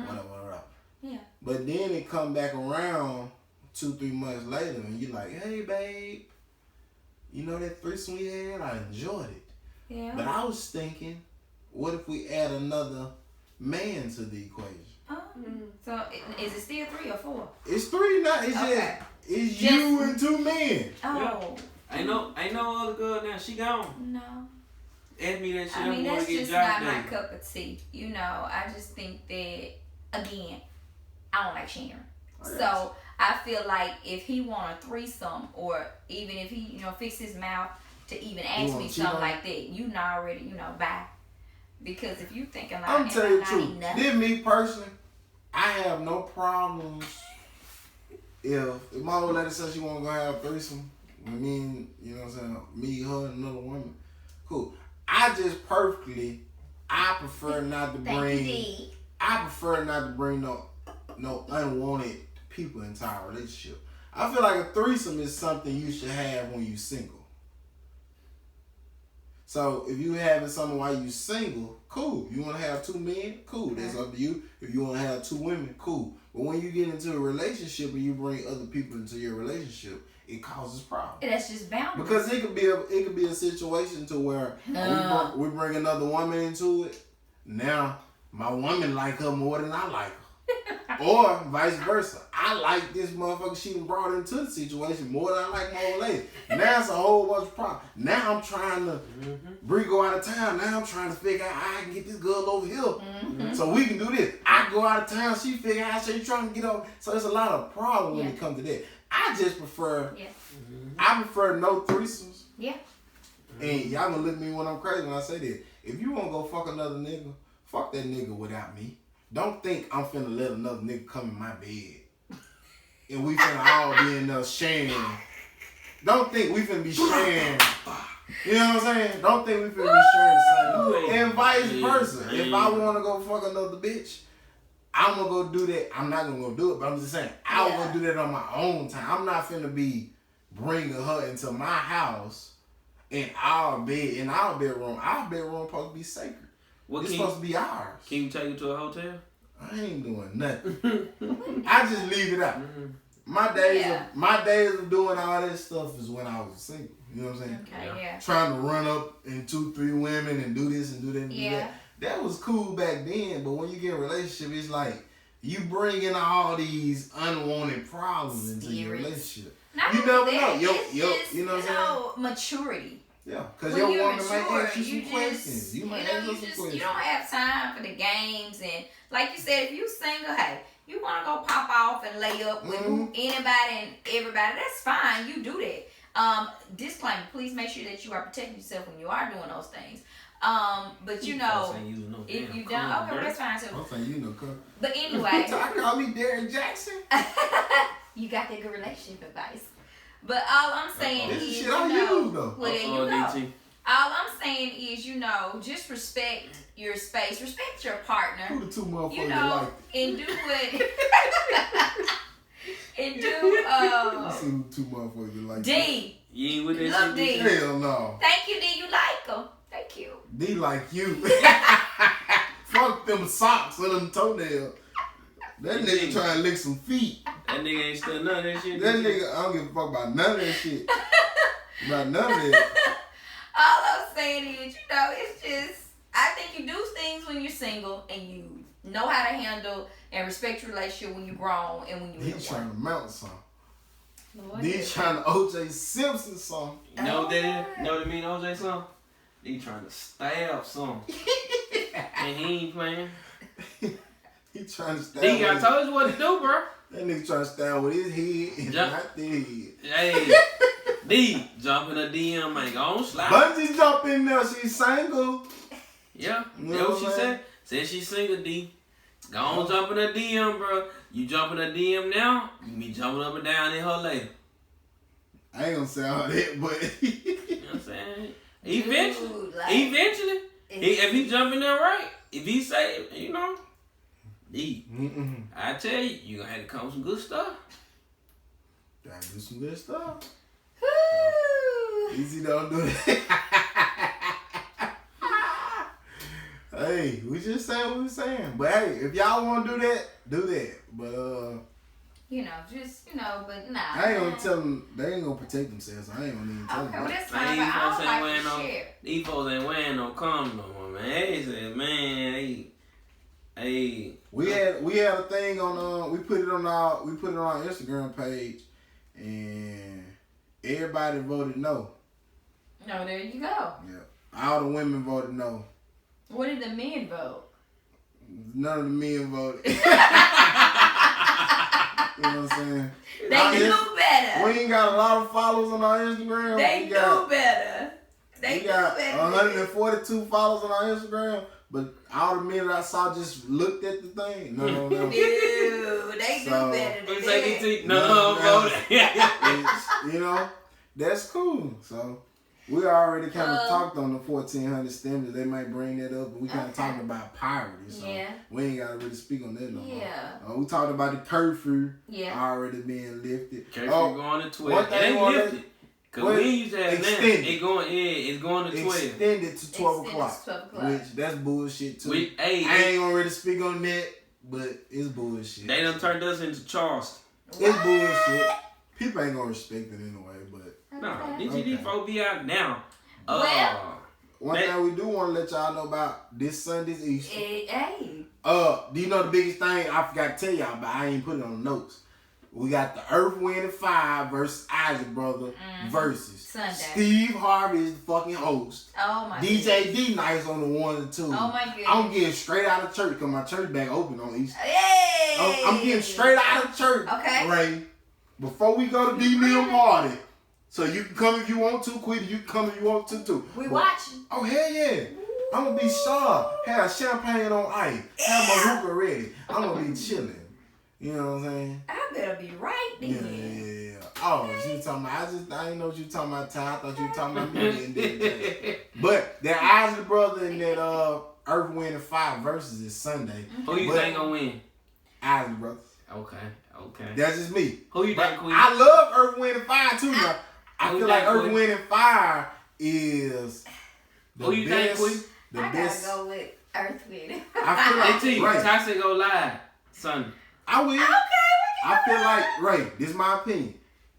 Whatever. Yeah. But then it come back around 2-3 months later and you're like, hey, babe, you know that threesome we had, I enjoyed it. Yeah. But I was thinking, what if we add another man to the equation? Oh. So is it still 3 or 4? It's 3 now. It's okay. It's you and 2 men. Oh. Yeah. Ain't no other girl now. She gone. No. Ask me that shit. I mean, I'm that's get just dropped not my down. cup of tea. You know, I just think that, again, I don't like sharing. So I feel like if he want a threesome, or even if he, fix his mouth to even ask me something like that, you know already, bye. Because if you thinking like, I'm telling you the truth. Then me personally, I have no problems if my old lady says she want to go have a threesome with me, you know what I'm saying, me, her, and another woman. Cool. I prefer not to bring. I prefer not to bring no unwanted people into our relationship. I feel like a threesome is something you should have when you're single. So if you having something while you single, cool. You want to have 2 men, cool. That's up to you. If you want to have 2 women, cool. But when you get into a relationship and you bring other people into your relationship, it causes problems. That's just boundaries. Because it could be a situation to where we bring another woman into it. Now my woman like her more than I like her. Or vice versa. I like this motherfucker she brought into the situation more than I like my old lady. Now it's a whole bunch of problems. Now I'm trying to go out of town. Now I'm trying to figure out how I can get this girl over here. So we can do this. I go out of town, she figure out how she trying to get over. So there's a lot of problems when it comes to that. I just prefer I prefer no threesomes. Yeah. And y'all gonna look at me when I'm crazy when I say that. If you wanna go fuck another nigga, fuck that nigga without me. Don't think I'm finna let another nigga come in my bed and we finna all be in there sharing. Don't think we finna be sharing. You know what I'm saying? Don't think we finna be sharing the same. And vice versa. If I wanna go fuck another bitch, I'm gonna go do that. I'm not gonna go do it, but I'm just saying, I'll go do that on my own time. I'm not finna be bringing her into my house in our bedroom. Our bedroom supposed to be sacred. It's supposed to be ours. Can you take it to a hotel? I ain't doing nothing. I just leave it out. My days of doing all that stuff is when I was single. You know what I'm saying? Okay, yeah. Trying to run up in 2, 3 women and do this and do that and do that. That was cool back then, but when you get in a relationship, it's like you bring in all these unwanted problems into your relationship. You never know. You know what I'm saying? Maturity. Yeah, because your woman might ask you some questions. You might ask her some questions. You don't have time for the games. And like you said, if you single, hey, you want to go pop off and lay up with anybody and everybody, that's fine. You do that. Disclaimer, please make sure that you are protecting yourself when you are doing those things. But if you don't, okay, well, that's fine too. I'm saying you know, but anyway. So I call me Derek Jackson. You got that good relationship advice. But all I'm saying is, shit I use, though. Well, there you go. All I'm saying is, just respect your space, respect your partner. Who the 2 motherfuckers you like? And do what. and do. Let's see who 2 motherfuckers you like. D. You ain't with that Love shit? D. Hell no. Thank you, D. You like them. Thank you. D like you. Fuck them socks and them toenails. That nigga trying to lick some feet. That nigga ain't still none of that shit. That nigga, I don't give a fuck about none of that shit. About none of that. All I'm saying is, it's just, I think you do things when you're single and you know how to handle and respect your relationship when you're grown and when you're He's trying to mount something. Lord, He's trying to O.J. Simpson something. You know what that is? You know what I mean, O.J. something? He trying to stab something. And he ain't playing. He trying to stab. I told you what to do, bro. That nigga trying to stab with his head and not their head. Hey, D, jump in a DM, man. Go on, slide. Bungie jump in there. She's single. Yeah, you know what she said? Said she's single, D. Go on, jump in a DM, bro. You jump in a DM now, you be jumping up and down in her later. I ain't gonna say all that, but you know what I'm saying? Eventually, if he jump in there right, if he say, D, I tell you gonna have to come with some good stuff. Gotta do some good stuff. Easy don't do it. Hey, we just saying what we saying. But hey, if y'all wanna do that, do that. But You know, just, you know, but nah. I ain't gonna tell them, they ain't gonna protect themselves, so I ain't gonna even tell them. Okay, well, that's Man, fine, but I don't like to share. These folks ain't wearing no condom no more, man. They said, man, hey. We had a thing on we put it on our Instagram page, and everybody voted no. No, there you go. Yeah, all the women voted no. What did the men vote? None of the men voted. You know what I'm saying? They knew better. We ain't got a lot of followers on our Instagram. They knew better. We got 142 followers on our Instagram, but all the men that I saw just looked at the thing. No. Dude, they knew better than that. No. You know, that's cool. So we already kind of talked on the 1400 standards. They might bring that up, but we kind of talking about poverty. So we ain't got to really speak on that no more. We talked about the curfew already being lifted. Curfew going to 12. It ain't lifted. Because we used to have extended. It's going to 12. Extended to 12 o'clock. Which, that's bullshit too. I ain't gonna really speak on that, but it's bullshit. They done turned us into Charleston. It's bullshit. People ain't gonna respect it anyway, but... No, these folks be out now. One thing we do want to let y'all know about this Sunday's Easter. Hey. Do you know the biggest thing I forgot to tell y'all about? I ain't put it on the notes. We got the Earth, Wind, and Fire versus Isaac Brother versus Sunday. Steve Harvey is the fucking host. Oh my DJ D Nice on the 1 and 2. Oh my goodness. I'm getting straight out of church because my church back open on Easter. Hey. I'm getting straight out of church. Okay. Ray, before we go to D-Mill party. So you can come if you want to, Quitty. You can come if you want to too. We watching. Oh hell yeah! I'm gonna be sharp. Have champagne on ice. Have my hookah ready. I'm gonna be chilling. You know what I'm saying? I better be right then. Yeah. Oh, she was talking about. I didn't know what you were talking about. Ty. I thought you were talking about me. But that Isaac Brother and that Earth, Wind, and Fire versus is Sunday. Who you think gonna win? Isaac Brother. Okay. That's just me. Who you think, Queen? I love Earth, Wind, and Fire too now. I feel like Earth, Wind, and Fire is the Who you best. Think, Queen? The I best. gotta go with Earth, Wind. I feel like Tyson go live Sunday. I will. Okay. I feel like Ray. This is my opinion.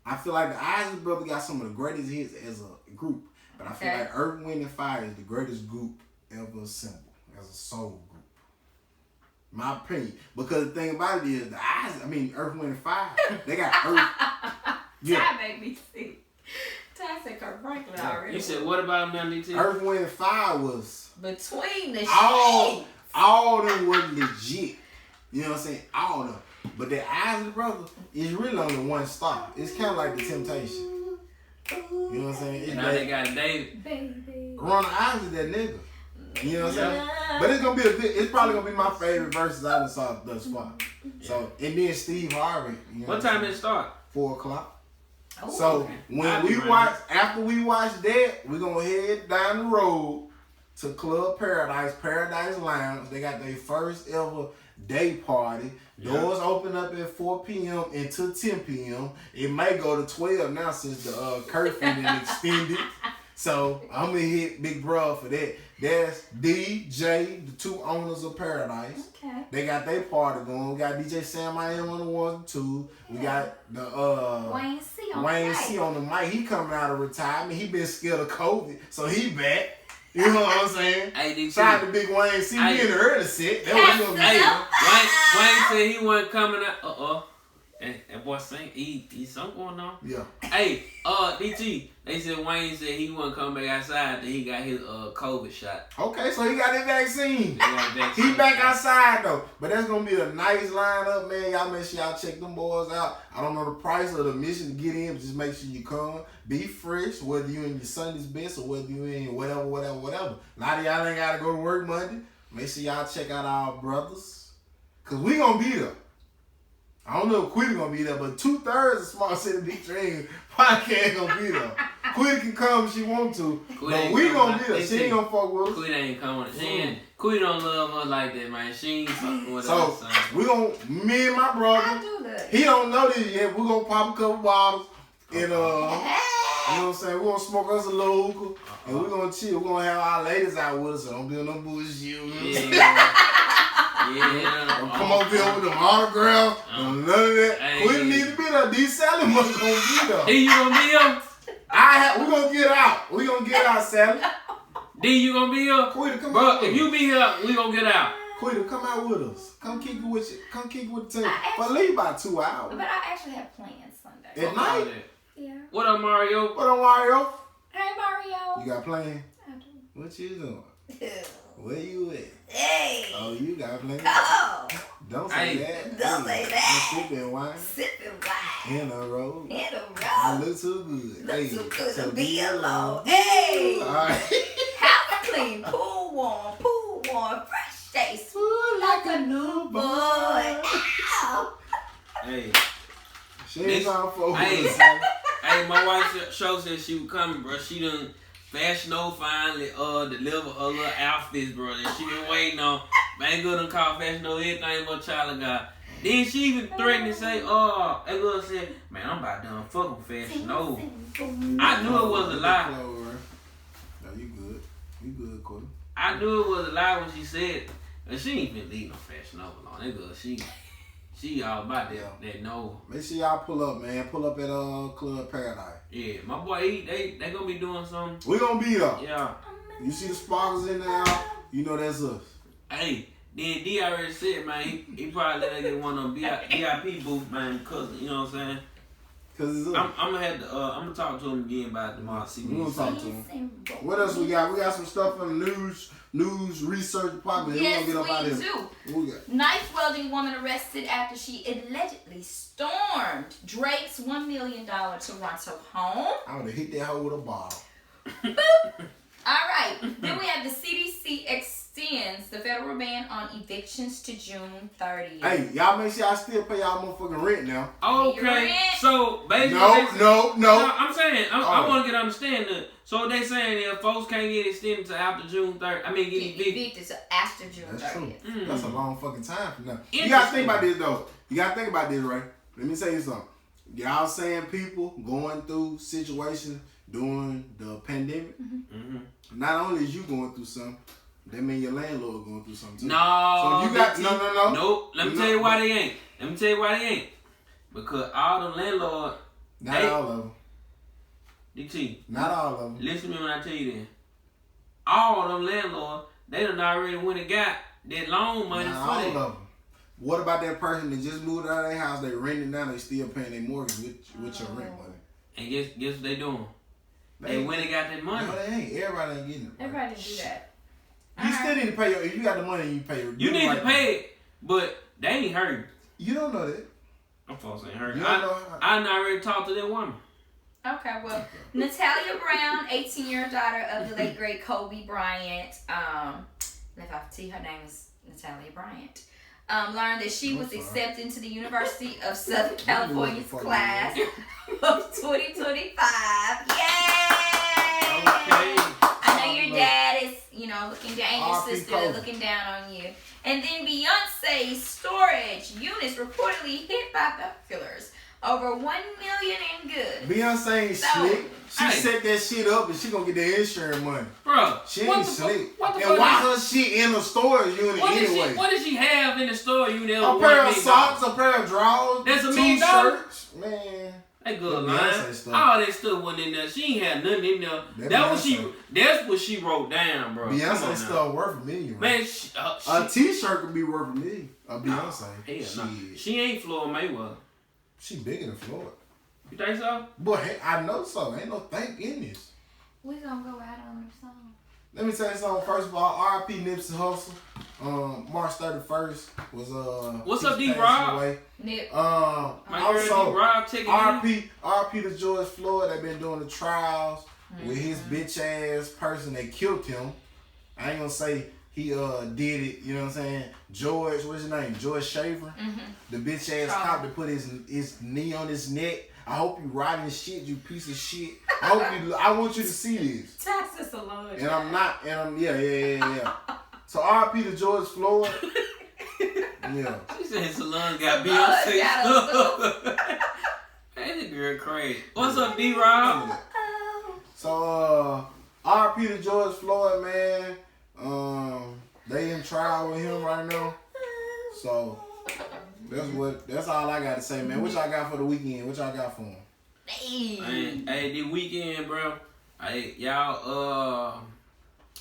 I feel like the Isaac Brother got some of the greatest hits as a group, but I feel like Earth, Wind, and Fire is the greatest group ever assembled as a soul group. My opinion, because the thing about it is Earth, Wind, and Fire. They got Earth. Ty make me sick. Ty said Kirk Franklin already. You said what about them, DT? Earth, Wind, and Fire was between the all of them was legit. You know what I'm saying? All of them. But that Isaac Brother is really only one star. It's kind of like the Temptation. You know what I'm saying? Now they got David. Baby. Ron Isaac, that nigga. You know what I'm saying? But it's gonna be it's probably gonna be my favorite verses I done saw thus far. So and then Steve Harvey. You know what time did it start? 4 o'clock. Oh, so when after we watch that, we're gonna head down the road to Club Paradise Lounge. They got their first ever day party. Doors open up at 4 p.m. until 10 p.m. It may go to 12 now since the curfew been extended. So I'm gonna hit Big Bro for that. That's DJ, the 2 owners of Paradise. Okay. They got their party going. We got DJ Sam I Am on the 1 and 2. We got the Wayne C on the mic. He coming out of retirement. He been scared of COVID, so he back. You know what I'm saying? Hey, shout out to Big Wayne. See me in the early set. That was gonna be Wayne said he wasn't coming out. And boy saying he something going on. Yeah. Hey, DT. They said Wayne said he wasn't coming back outside till he got his COVID shot. Okay, so he got his vaccine. He back outside though. But that's gonna be a nice lineup, man. Y'all make sure y'all check them boys out. I don't know the price of the admission to get in, but just make sure you come. Be fresh, whether you in your Sunday's best or whether you in whatever. A lot of y'all ain't gotta go to work Monday. Make sure y'all check out our brothers. Cause we gonna be there. I don't know if Quitty gonna be there, but 2/3 of Small City Big Dream podcast gonna be there. Quitty can come if she want to, but we gonna be there. She ain't gonna fuck with us. Quitty ain't coming. Quitty don't love her like that, man. She ain't fucking with us. So we gonna, me and my brother, he don't know this yet. We gonna pop a couple bottles and you know what I'm saying? We gonna smoke us a little hookah and we gonna chill. We gonna have our ladies out with us. So don't do no bullshit. Yeah. Yeah. Don't come over here with them autographs. None of that. Hey. Quinn need to be there. D. Sally must gonna be there. D, you gonna be here? We gonna get out. We gonna get out, Sally. D, you gonna be here? Quita, come Bro, out. if you be here, we gonna get out. Quita, come out with us. Come kick it with you. Come kick it with the team. But leave about 2 hours. But I actually have plans Sunday. At night? Yeah. What up, Mario? What up, Mario? Hey, Mario. You got plans? I do. What you doing? Where you at? Hey. Oh, you got plans? Oh. Don't say that. Don't say that. I'm sipping wine. Sipping wine. In a row. In a I row. look too good. Look too good so to be alone. Hey. All right. House clean, pool warm, fresh taste. Ooh, like a new Boy. Ow. Hey. She ain't on for Hey. us. Hey, my wife show said she was coming, bro. She done Fashion O finally deliver her little outfits, bro. That she been waiting on. Man, good done call Fashion O everything but child of God. Then she even threatened to say, that girl said, man, I'm about done fucking Fashion O. I knew it was a lie. No, you good. You good, Cody. I knew it was a lie when she said, and she ain't been leaving no Fashion O alone. That girl, she all about that no. Make sure y'all pull up, man. Pull up at Club Paradise. Yeah, my boy, they gonna be doing something. We gonna be there. Yeah. You see the sparkles in there? You know that's us. Hey, then D already said, man, he probably let her get one of them VIP booths, man, cause you know what I'm saying. Cause it's us. I'm gonna have to I'm gonna talk to him again about it tomorrow. See We what gonna he talk say. to him. What else we got? We got some stuff from the news research department. Yes, we gonna get up out we of here. do. What we got? Knife welding woman arrested after she allegedly stormed Drake's $1 million Toronto home. I would have hit that hoe with a bottle. Boop. All right. Then we have the CDC extends the federal ban on evictions to June 30th. Hey, y'all make sure y'all still pay y'all motherfucking rent now. Okay, so basically, No. I'm saying I want to get understanding. So they saying if folks can't get extended to after June 3rd, I mean get evicted. So after June That's 30th. true. That's a long fucking time from now. You gotta think about this though. You gotta think about this, right? Let me tell you something. Y'all saying people going through situations during the pandemic. Mm-hmm. Not only is you going through something, that mean your landlord going through something too. No. So you got no. Nope. Let me tell you why they ain't. Because all the landlords. Not all of them. DT. Not all of them. Listen to me when I tell you that. All them landlords, they done already went and got that loan money Not for all that. of them. What about that person that just moved out of their house? They renting now. They still paying their mortgage with your rent money. And guess what they doing? They went and got that money. No, they ain't. Everybody ain't getting it. Right? Everybody didn't do that. You still need to pay your. If you got the money, you pay your. You need to pay it, but they ain't hurting. You don't know that. I'm folks ain't hurting. You don't know. I already talked to that woman. Okay, well, Natalia Brown, 18-year daughter of the late great Kobe Bryant, if I see her name is Natalia Bryant, learned that she was accepted into the University of Southern California's class of 2025. Yay! Okay. I know your dad is, looking down, and your sister is looking down on you. And then Beyonce's storage units reportedly hit by theft killers. Over $1 million in goods. Beyonce ain't slick. She set that shit up and she gonna get the insurance money. Bro, she ain't slick. And fuck why her shit in the storage unit anyway? What did she have in the store unit? A pair of socks, a pair of drawers, that's $1 2 million. shirts. Man. That good line. All that stuff wasn't in there. She ain't had nothing in there. That's what she wrote down, bro. Beyonce stuff worth $1 million. Man, a t-shirt could be worth $1 million. A Beyonce. Hell no. She ain't Floyd Mayweather. She bigger than Floyd. You think so? Boy, hey, I know so. Ain't no think in this. We gonna go out on the song. Let me tell you something. First of all, R.I.P. Nipsey Hussle. March 31st was What's up, D-Rob? Nip. Also, R.I.P. to George Floyd. They've been doing the trials with his bitch ass person that killed him. I ain't gonna say he did it, you know what I'm saying? George, what's his name? George Shaver. The bitch ass cop that put his knee on his neck. I hope you riding shit, you piece of shit. I want you to see this. Texas alone. And I'm not, yeah. So R.I.P. to George Floyd. Yeah. She said Salon got Beyonce stuff. Hey, the girl crazy. What's up, D-Rob? So R.I.P. to George Floyd, man. They in trial with him right now. So that's all I got to say, man. What y'all got for the weekend? What y'all got for them? Hey, this weekend, bro. Hey, y'all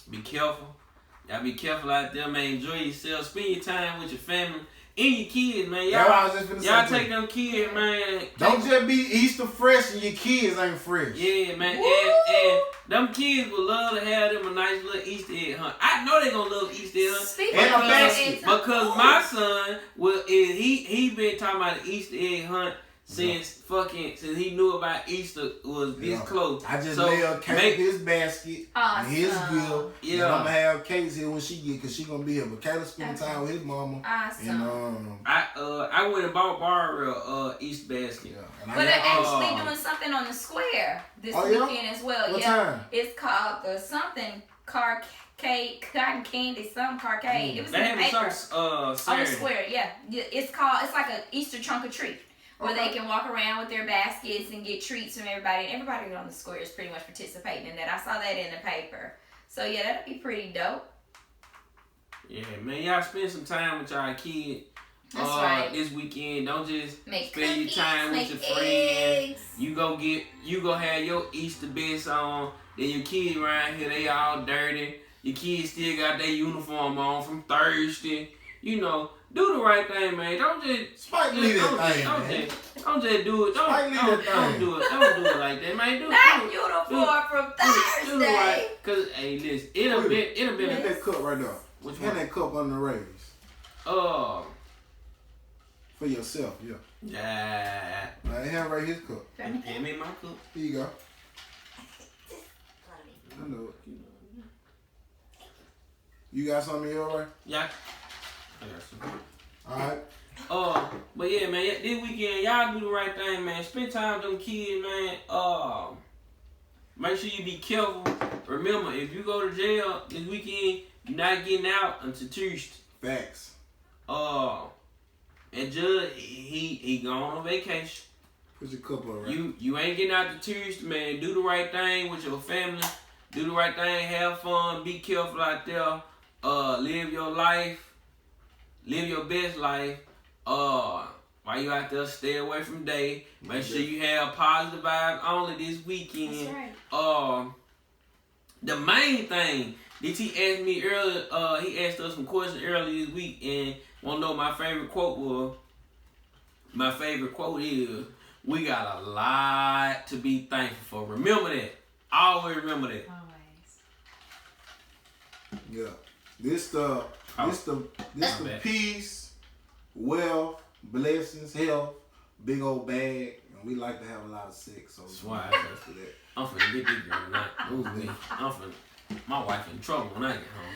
be careful. Y'all be careful out there, man. Enjoy yourself. Spend your time with your family and your kids, man. Y'all take them kids, man. Don't just be Easter fresh and your kids ain't fresh. Yeah, man. And them kids would love to have them a nice little Easter egg hunt. I know they gonna love Easter egg hunt. And a basket. Because my son he been talking about the Easter egg hunt since he knew about Easter was this close. I just lay a cake in his basket and his grill. Yeah. And I'm gonna have cakes here when she get, cause she gonna be here. But Caleb spending time with his mama. Awesome. And I went and bought Barbara Easter basket. Yeah. But they're actually doing something on the square this weekend as well. What time? It's called the something cotton candy, some carcade. It was in the paper. On the square, yeah. It's like an Easter trunk or treat. Where they can walk around with their baskets and get treats from everybody. And everybody on the square is pretty much participating in that. I saw that in the paper. So, yeah, that'd be pretty dope. Yeah, man. Y'all spend some time with y'all kids. That's right. This weekend. Don't just spend your time with your friends. You go have your Easter best on. Then your kids around here, they all dirty. Your kids still got their uniform on from Thursday. You know, do the right thing, man. Don't just Spike Lee that thing, man. Don't just do it. Don't do it like that, man. Not uniform from Thursday. Do the right. Cause hey, listen, it'll been. Get that cup right there. Which one? Get that cup under the rays. For yourself, yeah. Yeah. Now, hand right his cup. Hand me my cup. Here you go. I know it. You got something in your way? Yeah. I got some. Alright. But yeah, man, this weekend, y'all do the right thing, man. Spend time with them kids, man. Make sure you be careful. Remember, if you go to jail this weekend, you're not getting out until Tuesday. Facts. And Judge, he gone on vacation. Put your cup up, right? You ain't getting out to Tuesday, man. Do the right thing with your family. Do the right thing. Have fun. Be careful out there. Live your life. Live your best life. While you out there, stay away from day. Make sure you have positive vibes only this weekend. That's right. The main thing, DT asked me earlier, he asked us some questions earlier this week, and want to know what my favorite quote was. My favorite quote is, we got a lot to be thankful for. Remember that. Always remember that. Always. Yeah. This the peace, wealth, blessings, health, big old bag, and we like to have a lot of sex. So that's why I'm finna get this girl tonight. My wife in trouble when I get home.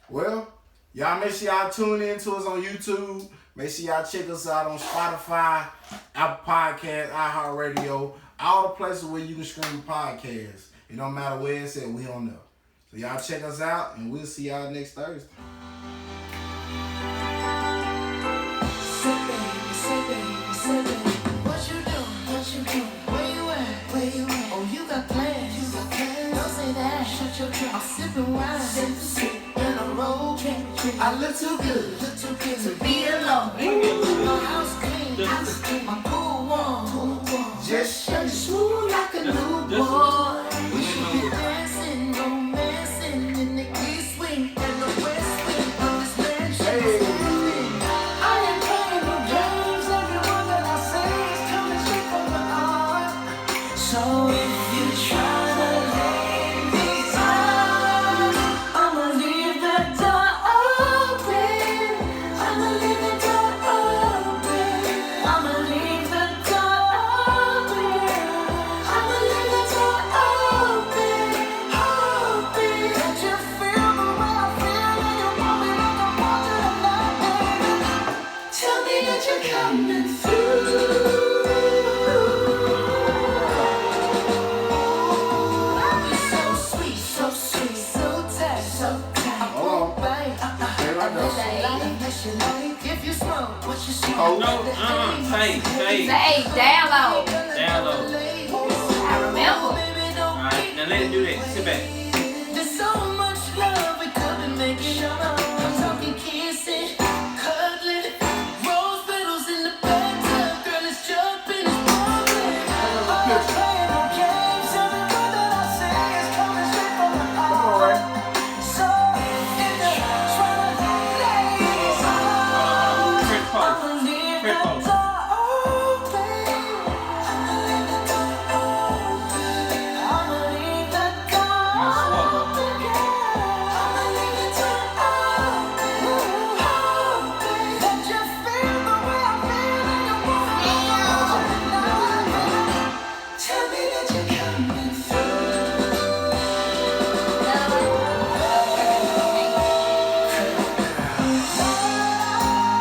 Well, y'all make sure y'all tune in to us on YouTube. Make sure y'all check us out on Spotify, Apple Podcasts, iHeartRadio, all the places where you can stream podcasts. It don't matter where it's at, we on there. So y'all check us out, and we'll see y'all next Thursday. Say baby, what you doing? Where you at? Oh, you got plans. Don't say that, shut your trap. I'm sipping wine, sip in a row. I look too good to be alone. My house clean, my pool warm. Just shake smooth like a newborn. We should be dancing, romancing in the east wing and the west wing of this mansion. I ain't playing no games. Everyone that I say is coming straight from the heart. So if you try to lay these eyes, I'ma leave the door open. I'ma leave the door open. I'ma leave the door open. I'ma leave the door open. That you feel the way I feel, and you want me like I want you tonight, baby. Tell me that you're coming through. So sweet, so tight, so tight. Hold on. Bang. Stay right there. If you smoke, what you smoke? Oh. No, Say, download. Download. I remember. Alright, now let's do that. Sit back.